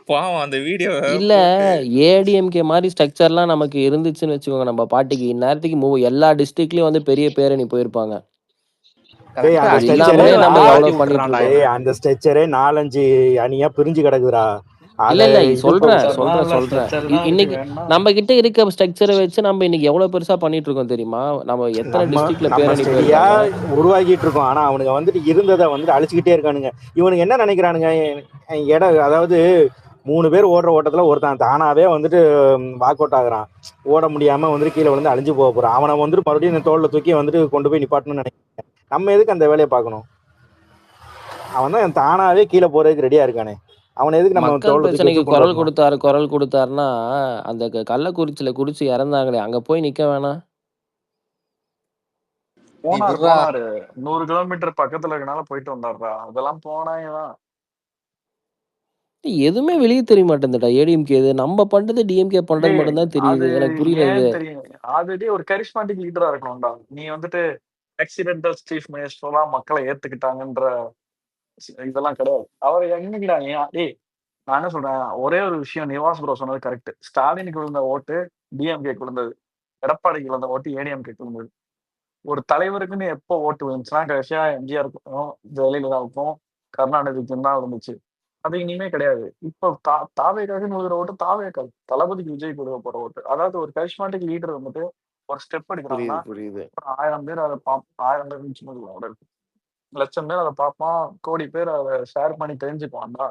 பாவம் அந்த வீடியோ இல்ல போட்டு ஏடிஎம்கே மாதிரி ஸ்ட்ரக்சர்லாம் நமக்கு இருந்துச்சுன்னு வச்சுக்கோங்க, நம்ம பாட்டிக்கு இந்நேரத்துக்கு எல்லா டிஸ்ட்ரிக்ட்லயும் வந்து பெரிய பேரணி போயிருப்பாங்க. டேய் அந்த அது ஸ்ட்ரக்சரே இல்லாமலே நம்ம ஆ எவ்வளவு பண்ணிட்டு இருக்கோம். டேய் அந்த ஸ்ட்ரக்சரே 4-5 அணியா பிரிஞ்சு கிடக்குதுடா. இல்ல அத இல்ல இது சொல்றேன் ஸ்ட்ரெச்சர்லாம் இருக்கு இன்னைக்கு வேணா. நம்ம கிட்ட இருக்க ஸ்ட்ரக்சரை வச்சு நம்ம இன்னைக்கு எவ்வளவு பெருசா பண்ணிட்டு இருக்கோம் தெரியுமா? நம்ம எத்தனை நம்ம டிஸ்ட்ரிக்ட்ல நம்ம பேரணி ஸ்டெடியா போயிருக்காங்க. உருவாக்கிட்டு இருக்கோம். ஆனா அவனுங்க வந்துட்டு இருந்ததை வந்துட்டு அழிச்சுக்கிட்டே இருக்கானுங்க. இவனுங்க என்ன நினைக்கிறானுங்க, இடம் அதாவது 3 பேர் ஓடுற ஓட்டத்துல ஒருத்தன் தானாவே வந்துட்டு வாக் அவுட் ஆகுறான். ஓட முடியாம வந்துட்டு கீழே விழுந்து அழிஞ்சு போக போறான். அவனை வந்துட்டு மறுபடியும் இந்த தோல்ல தூக்கி வந்துட்டு கொண்டு போய் நிப்பாட்டணும்னு நினைக்கிறேன். நம்ம எதுக்கு அந்த வேலையை பார்க்கணும்? அவன் தான் தானாவே கீழே போறதுக்கு ரெடியா இருக்கானே. அவனை எதுக்கு நம்ம மக்கள் தோல்ல தூக்கி பிரச்சனைக்கு வச்சு கொண்டு வரணும்? குரல் கொடுத்தாருன்னா அந்த கள்ளக்குறிச்சியில குடிச்சு இறந்தாங்களே அங்க போய் நிக்க வேணாம். போனாரு 100 கிலோமீட்டர் பக்கத்துல இருக்கனால போயிட்டு வந்தாருடா. அதெல்லாம் போனாங்கதான். எதுவுமே வெளியே தெரிய மாட்டேங்குதுடா. ஏடிஎம்கே இது நம்ம பண்றது டிஎம்கே பண்றது மட்டும் தான் அது தெரியுது. எனக்கு புரியல இது. ஏன் தெரியும், ஆல்ரெடி ஒரு கரிஸ்மாட்டிக் லீடரா இருக்கணும்டா. நீ வந்துட்டு ஆக்சிடென்டல் சீஃப் மினிஸ்டரா மக்களை ஏத்துக்கிட்டாங்கன்ற இதெல்லாம் கிடையாது. அவர் எங்கடா ஏய் நான் என்ன சொல்றேன், ஒரே ஒரு விஷயம் நிவாஸ் ப்ரோ சொன்னது கரெக்ட். ஸ்டாலினுக்கு விழுந்த ஓட்டு டிஎம்கே விழுந்தது, எடப்பாடிக்கு விழுந்த ஓட்டு ஏடிஎம்கே விழுந்தது. ஒரு தலைவருக்குன்னு எப்போ ஓட்டு விழுந்துச்சுன்னா கடைசியா எம்ஜிஆருக்கும் ஜெயலலிதாவுக்கும் கருணாநிதிக்கும் தான் விழுந்துச்சு. அது இனிமே கிடையாது. இப்போ தாவேக்காக விழுகிற ஓட்டு தாவேக்கா தளபதிக்கு விஜய் கொடுக்க போற ஓட்டு. அதாவது ஒரு கரிஸ்மாட்டிக் லீடர் வந்துட்டு ஒரு ஸ்டெப் எடுக்கிறாங்கன்னா புரியுது. 1000 பேர் அதை 1000 பேர் லட்சம் பேர் அதை பார்ப்பான், கோடி பேர் அதை ஷேர் பண்ணி தெரிஞ்சுக்குவான்டா.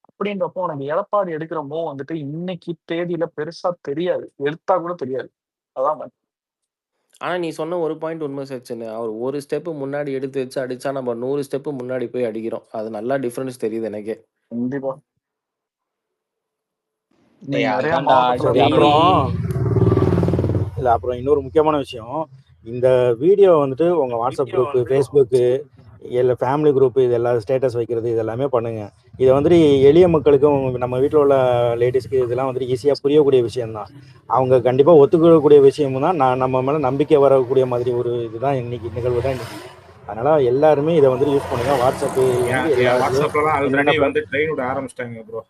அப்படின்றப்போ உனக்கு எடப்பாடி எடுக்கிற மூவ் வந்துட்டு இன்னைக்கு தேதியில பெருசா தெரியாது, எடுத்தா கூட தெரியாது. அதான் ஆனா நீ சொன்ன ஒரு பாயிண்ட் உண்மை சச்சின். அவர் ஒரு ஸ்டெப் முன்னாடி எடுத்து வச்சு அடிச்சா நம்ம 100 ஸ்டெப் முன்னாடி போய் அடிக்கிறோம். அது நல்லா டிஃபரன்ஸ் தெரியுது எனக்கே. கண்டிப்பா. அப்புறம் இன்னொரு முக்கியமான விஷயம், இந்த வீடியோ வந்துட்டு உங்க வாட்ஸ்அப் குரூப், ஃபேஸ்புக்கு, இல்லை ஃபேமிலி குரூப், இது எல்லாம் ஸ்டேட்டஸ் வைக்கிறது இது எல்லாமே பண்ணுங்க. இதை வந்துட்டு எளிய மக்களுக்கும் நம்ம வீட்டில் உள்ள லேடிஸ்க்கு இதெல்லாம் வந்துட்டு ஈஸியாக புரியக்கூடிய விஷயம்தான். அவங்க கண்டிப்பாக ஒத்துக்கக்கூடிய விஷயமும் தான். நம்ம மேலே நம்பிக்கை வரக்கூடிய மாதிரி ஒரு இதுதான் இன்னைக்கு நிகழ்வு தான் இன்னைக்கு. அதனால எல்லாருமே இதை வந்துட்டு யூஸ் பண்ணுங்க. வாட்ஸ்அப்பு வாட்ஸ்அப்லாம் ஆல்ரெடி வந்து ட்ரெயின் விட ஆரம்பிச்சிட்டாங்க ப்ரோ.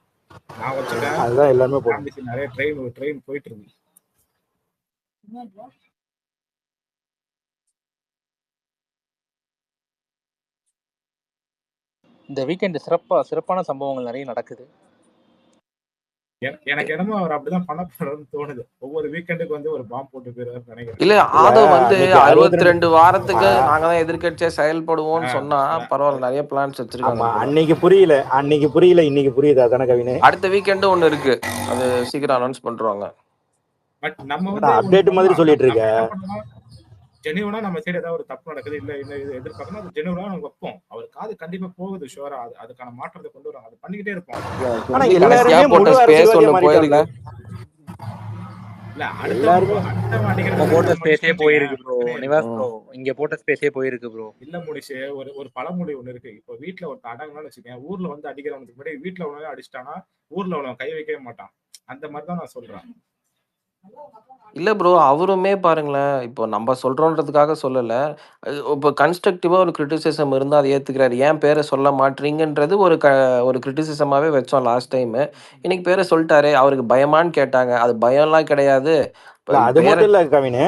நான் வச்சுட்டேன். அதுதான் எல்லாருமே போடுங்க. நிறைய ட்ரெயின் போயிட்டு இருக்கு. இந்த வீக்கெண்ட் சிறப்பான சம்பவங்கள் நிறைய நடக்குது. எனக்கு என்னமோ அவர் அப்படிதான் பண்ண போறோம்னு தோணுது. ஒவ்வொரு வீக்கெண்டுக்கு வந்து ஒரு பாம்பு போட்டு போயிருவாருன்னு நினைக்கிறேன். இல்ல அது வந்து 62 வாரத்துக்கு நாங்க தான் எதிர்க்கட்சியா செயல்படுவோம்னு சொன்னா பரவாயில்ல, நிறைய பிளான்ஸ் வச்சிருக்காங்க. அன்னைக்கு புரியல, இன்னைக்கு புரியுது. அதான கவினே? அடுத்த வீக்கெண்டு ஒண்ணு இருக்கு, அது சீக்கிரம் அனௌன்ஸ் பண்றாங்க. பட் நம்ம வந்து அப்டேட் மாதிரி சொல்லிட்டு இருக்க. ஜெனியூனா நம்ம சைடு ஏதாவது ஒரு தப்பு நடக்குது, இல்ல எதிர்பார்க்கணும், அது ஜெனியூனா நம்ம வைப்போம். அவர் காது கண்டிப்பா போகுது, ஷுவரா அதுக்கான மாற்றத்தை கொண்டு வரும். அது பண்ணிக்கிட்டே இருப்போம். ஆனா எல்லாருமே முழு அரசியல்வாதியா மாறிட்டாங்க. இல்ல அடுத்த போட்ட ஸ்பேஸே போயிருக்கு ப்ரோ. நிவாஸ் ப்ரோ இங்க போட்ட ஸ்பேஸே போயிருக்கு ப்ரோ. இல்ல முடிச்சு ஒரு பழமொழி ஒண்ணு இருக்கு. இப்போ வீட்டுல ஒரு அடங்கணும்னு வச்சுக்கேன், ஊர்ல வந்து அடிக்கிறவனுக்கு முன்னாடி வீட்டுல உள்ளவங்க அடிச்சிட்டானா ஊர்ல உள்ளவன் கை வைக்கவே மாட்டான். அந்த மாதிரிதான் நான் சொல்றேன். இல்ல ப்ரோ, அவருமே பாருங்களேன், இப்போ நம்ம சொல்றோன்றதுக்காக சொல்லல. இப்போ கன்ஸ்ட்ரக்டிவா ஒரு கிரிட்டிசிசம் இருந்தா அதை ஏத்துக்கிறாரு. ஏன் பேரை சொல்ல மாட்டீங்கன்றது ஒரு கிரிட்டிசிசமாவே வச்சோம் லாஸ்ட் டைம். இன்னைக்கு பேரை சொல்லிட்டாரு. அவருக்கு பயமான்னு கேட்டாங்க. அது பயம்லாம் கிடையாது. அது மட்டும் இல்ல கவினு,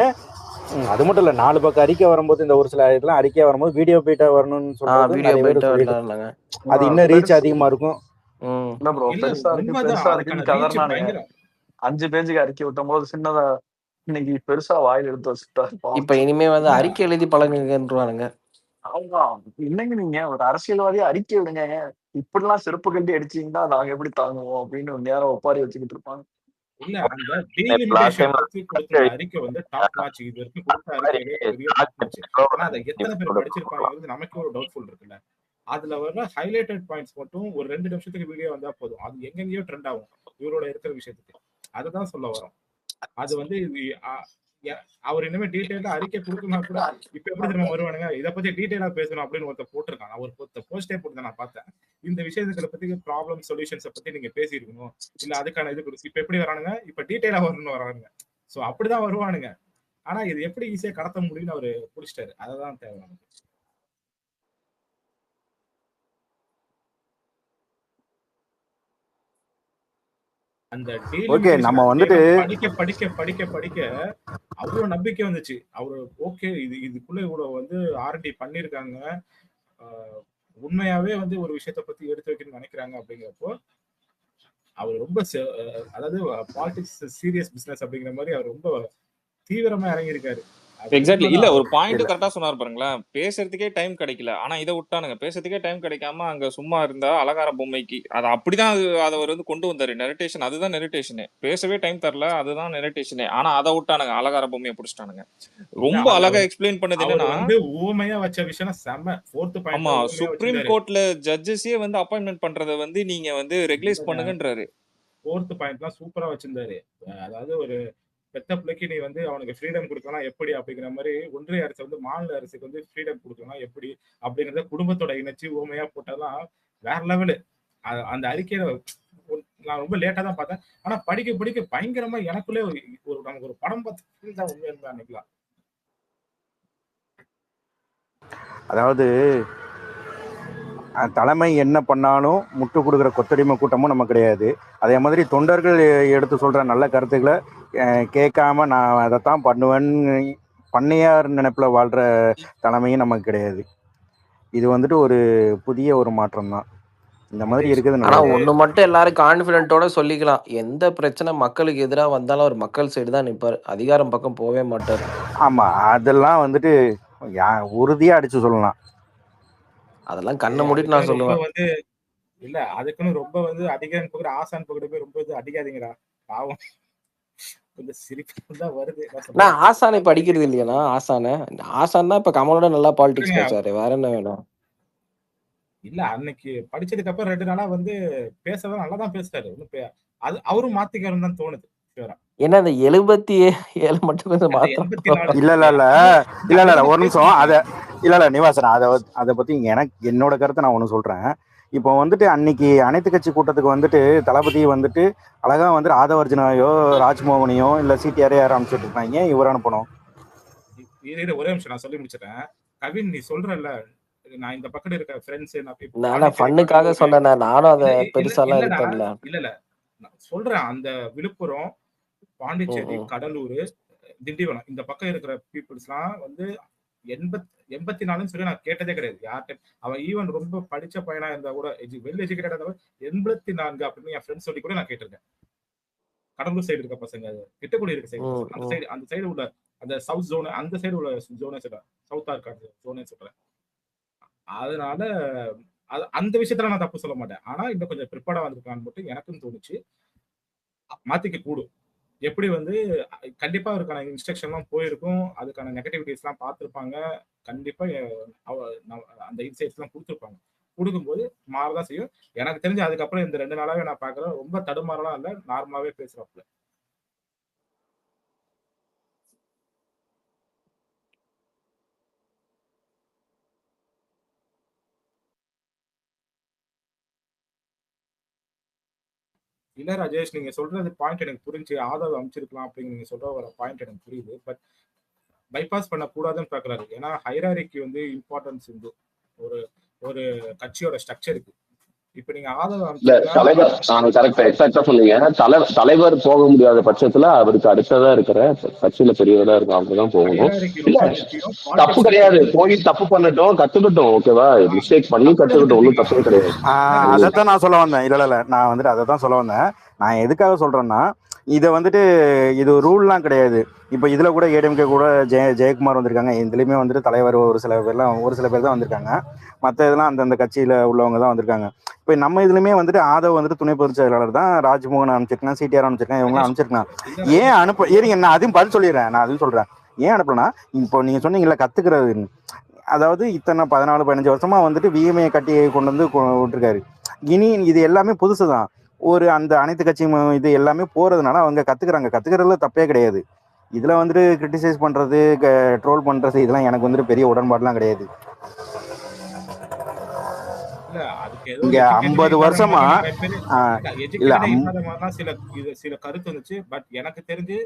அது மட்டும் இல்ல, 4 பக்கம் அறிக்கை வரும்போது இந்த ஒரு சில இதெல்லாம் அறிக்கை வரும்போது வீடியோ போயிட்டா வரணும்னு சொல்றது நிறைய பேர் சொல்லிட்டாங்க. அது இன்னும் ரீச் அதிகமா இருக்கும். இல்ல ப்ரோ, பெருசா இருக்குன்னு கதர்னானே 5 பேஜுக்கு அறிக்கை விட்டும் போது சின்னதா இன்னைக்கு பெருசா வாயில் எடுத்து வச்சுட்டாரு. இப்ப இனிமே வந்து அறிக்கை எழுதி பழகுங்கன்றானுங்க. ஆமா, இன்னைக்கு நீங்க ஒரு அரசியல்வாதியா அறிக்கை விடுங்க, இப்படிலாம் செருப்பு கட்டி அடிச்சீங்கன்னா நாங்க எப்படி தாங்குவோம் அப்படின்னு நேரம் ஒப்பாரி வச்சுக்கிட்டு இருப்பாங்க. இல்ல அந்த டீலிமிட்டேஷன் பத்தி கொடுத்த அறிக்கை வந்து டாப் நாட்ச். இது வரைக்கும் கொடுத்த அறிக்கையிலே பெரிய டாப் நாட்ச். ஆனா அதை எத்தனை பேர் படிச்சிருப்பாங்க நமக்கு ஒரு டவுட்ஃபுல் இருக்குல்ல. அதுல வர ஹைலைட்டட் பாயிண்ட்ஸ் மட்டும் ஒரு 2 நிமிஷத்துக்கு வீடியோ வந்தா போதும். அது எங்கெங்கயோ ட்ரெண்ட் ஆகும் இவரோட இருக்கிற விஷயத்துக்கு. அதுதான் சொல்ல வரோம். அது வந்து அவர் இனிமே டீடைலா அறிக்கை கொடுக்கணும் கூட இப்ப எப்படி திரும்ப வருவானுங்க, இதை பத்தி டீடைலா பேசணும் அப்படின்னு ஒருத்தர் போட்டிருக்கான். அவர் போஸ்டே போட்டு நான் பார்த்தேன். இந்த விஷயங்களை பத்தி ப்ராப்ளம் சொல்யூஷன்ஸை பத்தி நீங்க பேசியிருக்கணும், இல்ல அதுக்கான இது இப்ப எப்படி வரானுங்க, இப்ப டீடைலா வரணும்னு வரானுங்க. சோ அப்படிதான் வருவானுங்க. ஆனா இது எப்படி ஈஸியா கடத்த முடியும்னு அவரு புடிச்சிட்டாரு. அததான் தேவை நமக்கு. அந்த நம்ம வந்துட்டு படிக்க படிக்க படிக்க படிக்க அவ்வளவு நம்பிக்கை வந்துச்சு. அவரு ஓகே இதுக்குள்ள இவ்வளவு வந்து ஆர்டி பண்ணிருக்காங்க, உண்மையாவே வந்து ஒரு விஷயத்த பத்தி எடுத்து வைக்கணும்னு நினைக்கிறாங்க அப்படிங்கிறப்போ அவர் ரொம்ப அதாவது பாலிடிக்ஸ் சீரியஸ் பிசினஸ் அப்படிங்கிற மாதிரி அவர் ரொம்ப தீவிரமா இறங்கியிருக்காரு. எக்ஸாக்ட்லி. இல்ல ஒரு பாயிண்ட் கரெக்டா சொன்னார் பாருங்களேன். பேசுறதுக்கே டைம் கிடைக்கல. ஆனா இதை விட்டானுங்க. பேசுறதுக்கே டைம் கிடைக்காம அங்க சும்மா இருந்தா அலங்கார பொம்மைக்கு அது அப்படிதான் அதை அவர் வந்து கொண்டு வந்தாரு. நெரட்டேஷன் அதுதான் நெரட்டேஷனே. பேசவே டைம் தரல, அதுதான் நெரட்டேஷனே. ஆனா அதை விட்டானுங்க, அலங்கார பொம்மையை பிடிச்சிட்டானுங்க. ரொம்ப அழகா எக்ஸ்பிளைன் பண்ணது என்னன்னா ஊமையா வச்ச விஷயம் செம. ஆமா, சுப்ரீம் கோர்ட்ல ஜட்ஜஸே வந்து அப்பாயின்மெண்ட் பண்றதை வந்து நீங்க வந்து ரெகுலேட் பண்ணுங்கன்றாரு. ஃபோர்த் பாயிண்ட்லாம் சூப்பரா வச்சிருந்தாரு. அதாவது ஒரு பெத்த பிள்ளைக்கு நீ வந்து அவனுக்கு ஃப்ரீடம் கொடுக்கலாம் எப்படி அப்படிங்கிற மாதிரி ஒன்றிய அரசு வந்து மாநில அரசுக்கு வந்து ஃப்ரீடம் கொடுக்கலாம் எப்படி அப்படிங்கிறத குடும்பத்தோட இணைச்சு ஊமையா போட்டதெல்லாம் வேற லெவலு. அந்த அறிக்கையில நான் ரொம்ப லேட்டா தான் பார்த்தேன். ஆனா படிக்க படிக்க பயங்கரமா எனக்குள்ளே ஒரு நமக்கு ஒரு படம் பார்த்து தான் உண்மையா இருந்தா அன்னைக்கலாம். அதாவது தலைமை என்ன பண்ணாலும் முட்டு கொடுக்குற கொத்தடிமை கூட்டமும் நம்ம கிடையாது. அதே மாதிரி தொண்டர்கள் எடுத்து சொல்கிற நல்ல கருத்துக்களை கேட்காம நான் அதைத்தான் பண்ணுவேன்னு பண்ணையார் நினைப்பில் வாழ்கிற தலைமையும் நமக்கு கிடையாது. இது வந்துட்டு ஒரு புதிய ஒரு மாற்றம் தான். இந்த மாதிரி இருக்குது. ஆனால் ஒன்று மட்டும் எல்லாரும் கான்ஃபிடென்ட்டோட சொல்லிக்கலாம், எந்த பிரச்சனை மக்களுக்கு எதிராக வந்தாலும் அவர் மக்கள் சைடு தான் நிற்பார், அதிகாரம் பக்கம் போகவே மாட்டார். ஆமாம், அதெல்லாம் வந்துட்டு உறுதியாக அடித்து சொல்லலாம். அதெல்லாம் கண்ணை மூடிட்டு நான் சொல்லுவேன். வந்து இல்ல அதுக்குன்னு ரொம்ப வந்து அதிகாரம் போகிற ஆசான் பகிட போய் ரொம்ப இது அடிக்காதீங்கடா, பாவம். கொஞ்சம் சிரிப்பு தான் வருது. நான் ஆசானை படிக்கிறது இல்லையா? ஆசான் தான் இப்ப கமலோட நல்லா பாலிடிக்ஸ் பேசுறாரு, வேற என்ன வேணும்? இல்ல அன்னைக்கு படிச்சதுக்கு அப்புறம் 2 நாளா வந்து பேசதான் நல்லா தான் பேசுறாரு. அது அவரும் மாத்திக்காருன்னு தான் தோணுது. ஏன்னா அந்த 77 மட்டும் கொஞ்சம் மாத்திரம். இல்ல ஒரு நிமிஷம். இல்ல நிவாசன், அதை பத்தி என்னோட கருத்தை நான் ஒண்ணு சொல்றேன். இப்போ வந்துட்டு அன்னைக்கு அனைத்து கட்சி கூட்டத்துக்கு வந்துட்டு தளபதி வந்துட்டு அழகா வந்துட்டு ஆதவர்ஜுனாவையோ ராஜ்மோகனையோ இல்ல சிடிஆர் யாரும் அனுப்பிச்சுட்டு இருக்காங்க, இவர் அனுப்பணும். ஒரே நிமிஷம் நான் சொல்லி முடிச்சிட்டேன். கவின் நீ சொல்றல, நான் இந்த பக்கம் இருக்க ஃப்ரெண்ட்ஸ் நான் ஃபன்னுக்காக சொன்னேன், நானும் அதை பெருசாலாம் இருக்கல. இல்ல நான் சொல்றேன், அந்த விழுப்புரம், பாண்டிச்சேரி, கடலூர், திண்டிவனம் இந்த பக்கம் இருக்கிற பீப்புள்ஸ்லாம் வந்து 84 சொல்லி நான் கேட்டதே கிடையாது யார்கிட்ட. அவன் ஈவன் ரொம்ப படிச்ச பையனா இருந்தா கூட வெல் எஜுகேட்டடா இருந்தா 84 அப்படின்னு என் ஃப்ரெண்ட்ஸ் சொல்லி கூட நான் கேட்டிருக்கேன். கடலூர் சைடு இருக்க பசங்க, கிட்டக்குடி இருக்க சைடு, அந்த சைடு உள்ள அந்த சவுத் ஜோன், அந்த சைடு உள்ள ஜோனே சொல்றேன், சவுத்தா இருக்காது ஜோனே சொல்றேன். அதனால அந்த விஷயத்துல நான் தப்பு சொல்ல மாட்டேன். ஆனா இன்னும் கொஞ்சம் ப்ரிப்பேர்டா வந்திருக்கான்னு மட்டும் எனக்கும் தோணுச்சு. மாத்திக்க கூடும். எப்படி வந்து கண்டிப்பா அதுக்கான இன்ஸ்ட்ரக்ஷன்லாம் போயிருக்கும், அதுக்கான நெகட்டிவிட்டிஸ் எல்லாம் பார்த்துருப்பாங்க, கண்டிப்பா அந்த இன்சைட்ஸ் எல்லாம் கொடுத்துருப்பாங்க. கொடுக்கும்போது மாறதான் செய்யும். எனக்கு தெரிஞ்சு அதுக்கப்புறம் இந்த 2 நாளாவே நான் பாக்குறேன், ரொம்ப தடுமாறலாம் இல்ல, நார்மலாவே பேசுறாப்புல. இல்ல ராஜேஷ், நீங்க சொல்றது பாயிண்ட் எனக்கு புரிஞ்சு, ஆதரவு அமைச்சிருக்கலாம் அப்படின்னு நீங்க சொல்ற ஒரு பாயிண்ட் எனக்கு புரியுது. பட் பைபாஸ் பண்ண கூடாதுன்னு பாக்குறாரு. ஏன்னா ஹைராரிக்கு வந்து இம்பார்ட்டன்ஸ் உண்டு ஒரு கட்சியோட ஸ்ட்ரக்சருக்கு. இப்ப நீங்க தலைவர் போக முடியாத பட்சத்துல அவருக்கு அடுத்ததா இருக்கிற கட்சியில பெரியவரா இருக்கும், அவங்கதான் போகணும். தப்பு கிடையாது, போய் தப்பு பண்ணட்டும், கத்துக்கட்டும், ஓகேவா? மிஸ்டேக் பண்ணி கத்துக்கட்டும், ஒன்றும் தப்பு கிடையாது. அதைத்தான் நான் சொல்ல வந்தேன். இல்ல நான் வந்துட்டு அதை தான் சொல்ல வந்தேன். நான் எதுக்காக சொல்றேன்னா, இதை வந்துட்டு இது ரூல்லாம் கிடையாது. இப்போ இதில் கூட ஏடிஎம்கே கூட ஜெயக்குமார் வந்திருக்காங்க. இதுலேயுமே வந்துட்டு தலைவர் ஒரு சில பேர் தான் வந்திருக்காங்க. மற்ற இதெல்லாம் அந்தந்த கட்சியில் உள்ளவங்க தான் வந்திருக்காங்க. இப்போ நம்ம இதுலையுமே வந்துட்டு ஆதவ் வந்துட்டு துணை பொதுச் செயலாளர் தான், ராஜ்மோகன் அனுப்பிச்சிருக்கேன், சிடிஆர் அனுப்பிச்சிருக்கேன், இவங்களாம் அனுப்பிச்சிருக்காங்க. ஏன் இருங்க, நான் அதையும் பதில் சொல்லிடுறேன். நான் அதையும் சொல்கிறேன் ஏன் அனுப்பலன்னா, இப்போ நீங்கள் சொன்னீங்களா கற்றுக்கிறது, அதாவது இத்தனை 14-15 வருஷமா வந்துட்டு விஎம்ஏ கட்டி கொண்டு வந்து விட்டுருக்காரு. இனி இது எல்லாமே புதுசு தான். ஒரு அந்த அனைத்து கட்சியும் இது எல்லாமே போறதுனால அவங்க கத்துக்கிறதுல தப்பே கிடையாது. இதுல வந்துட்டு கிரிட்டிசைஸ் பண்றது, ட்ரோல் பண்றது இதெல்லாம் எனக்கு வந்துட்டு பெரிய உடன்பாடுலாம் கிடையாது. இல்ல அதுக்கு ஏதோ இங்க எஜுகேட்டடே 50 இல்லாத வருஷமா மாதிரி நிறைய பேர் இல்ல எஜுகேட்டடே இல்லாத மாதிரிலாம் சில கருத்து இருந்துச்சு. பட் எனக்கு தெரிஞ்சு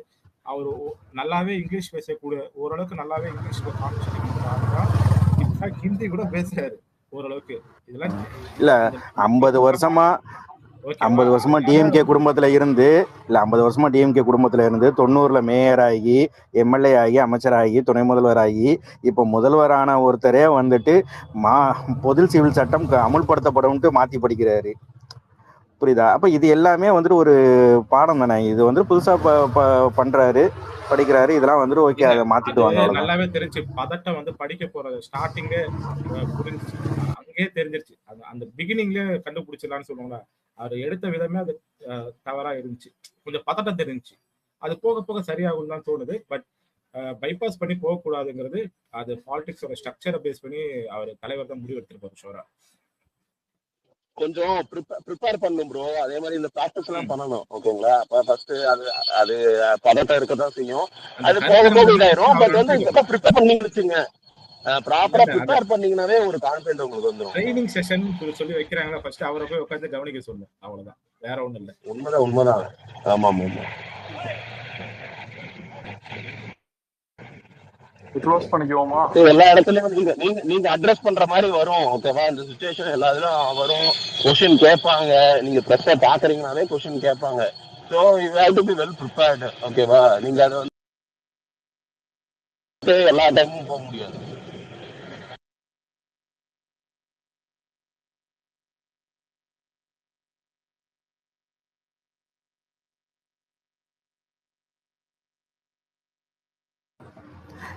அவர் நல்லாவே இங்கிலீஷ் பேசக்கூடிய, ஓரளவுக்கு நல்லாவே இங்கிலீஷ்ல கான்வர்சேஷன் பண்ற ஆளு தான். இன்ஃபேக்ட் ஹிந்தி கூட பேசுறாரு ஓரளவுக்கு. இதெல்லாம் இல்ல அந்த 50 வருஷமா ஓகேவா? 50 வருஷமா அதனால டிஎம்கே குடும்பத்துல இருந்து 50 வருஷமா டிஎம்கே குடும்பத்துல இருந்து 90ல மேயர் ஆகி, எம்எல்ஏ ஆகி, அமைச்சராகி, துணை முதல்வர் ஆகி, இப்போ முதல்வரான ஒருத்தரே வந்துட்டு பொது சிவில் சட்டம் அமுல்படுத்தப்படும்ட்டு மாத்தி படிக்கிறாரு. புரியுதா? அப்ப இது எல்லாமே வந்துட்டு ஒரு பாடம் தானே. இது வந்து புதுசா பண்றாரு, படிக்கிறாரு. இதெல்லாம் வந்துட்டு ஓகே, இல்ல அதை அது மாத்திடுவாங்க, அவ்வளவுதான். நல்லாவே தெரிஞ்சு. பதட்டம் வந்து படிக்க போறது ஸ்டார்டிங்கே புரிஞ்சிச்சு. அங்கேயே தெரிஞ்சிருச்சு. அந்த பிகினிங்லயே கண்டுபிடிச்சிடலாம்னு சொல்லுவாங்க. அவர் எடுத்த விதமே அது தவறா இருந்துச்சு. கொஞ்சம் பதட்டம் தெரிஞ்சுச்சு. அது போக போக சரியாகும் தான் தோணுது. பட் பைபாஸ் பண்ணி போகக்கூடாதுங்கிறது அது பாலிடிக்ஸோட ஸ்ட்ரக்சரை பேஸ் பண்ணி அவர் தலைவர் தான் முடிவு எடுத்திருப்பாரு ஷோரா. கொஞ்சம் ப்ரிப்பேர் பண்ணும் ப்ரோ. அதே மாதிரி இந்த ப்ராக்டிஸ் எல்லாம் பண்ணணும். ஓகேங்களா? அப்ப ஃபர்ஸ்ட் அது பதட்டம் இருக்கதான் செய்யும். அது போக போக இதாயிரும். பட் வந்து ப்ரிப்பேர் பண்ணி வச்சுங்க. ப்ராப்பரா ப்ரிப்பேர் பண்ணீங்கன்னாவே ஒரு கான்ஃபிடன்ட் உங்களுக்கு வந்துடும். ட்ரைனிங் செஷன் சொல்லி வைக்கிறாங்களா, ஃபர்ஸ்ட் அவரை போய் உட்காந்து கவனிக்க சொல்லு. அவ்வளவுதான், வேற ஒண்ணும் இல்ல. உண்மைதான். ஆமா. க்ளோஸ் பண்ணிக்குவோமா? எல்லா இடத்துலயும் நீங்க அட்ரஸ் பண்ற மாதிரி வரும். ஓகேவா? இந்த சிச்சுவேஷன் எல்லா இதுலயும் வரும். கொஸ்டின் கேட்பாங்க. நீங்க ப்ரெஸ்ஸை பாக்குறீங்கனாவே கொஸ்டின் கேட்பாங்க. So you have to be well prepared. ஓகேவா? நீங்க அதை வந்து எல்லா டைமும் போக முடியாது.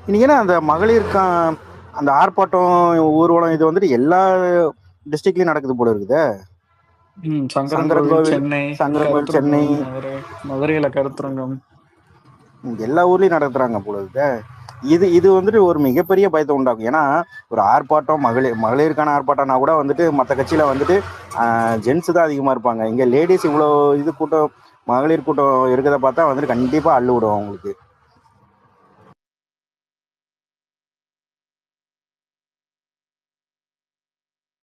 இன்னைக்கு ஏன்னா அந்த மகளிருக்கான அந்த ஆர்ப்பாட்டம், ஊர்வலம் இது வந்துட்டு எல்லா டிஸ்ட்ரிக்ட்லயும் நடக்குது போல இருக்குது. சங்கரன்கோவில் சென்னை, சங்கரன்கோவில் சென்னை, மதுரையில கருத்தரங்கம், எல்லா ஊர்லயும் நடத்துறாங்க போல இருக்குது. இது வந்துட்டு ஒரு மிகப்பெரிய பயத்தை உண்டாக்கும். ஏன்னா ஒரு ஆர்ப்பாட்டம், மகளிருக்கான ஆர்ப்பாட்டம்னா கூட வந்துட்டு மற்ற கட்சியில வந்துட்டு ஜென்ஸ் தான் அதிகமா இருப்பாங்க. இங்க லேடிஸ் இவ்வளோ கூட்டம், மகளிர் கூட்டம் இருக்கிறத பார்த்தா வந்துட்டு கண்டிப்பா அள்ளு விடும் அவங்களுக்கு.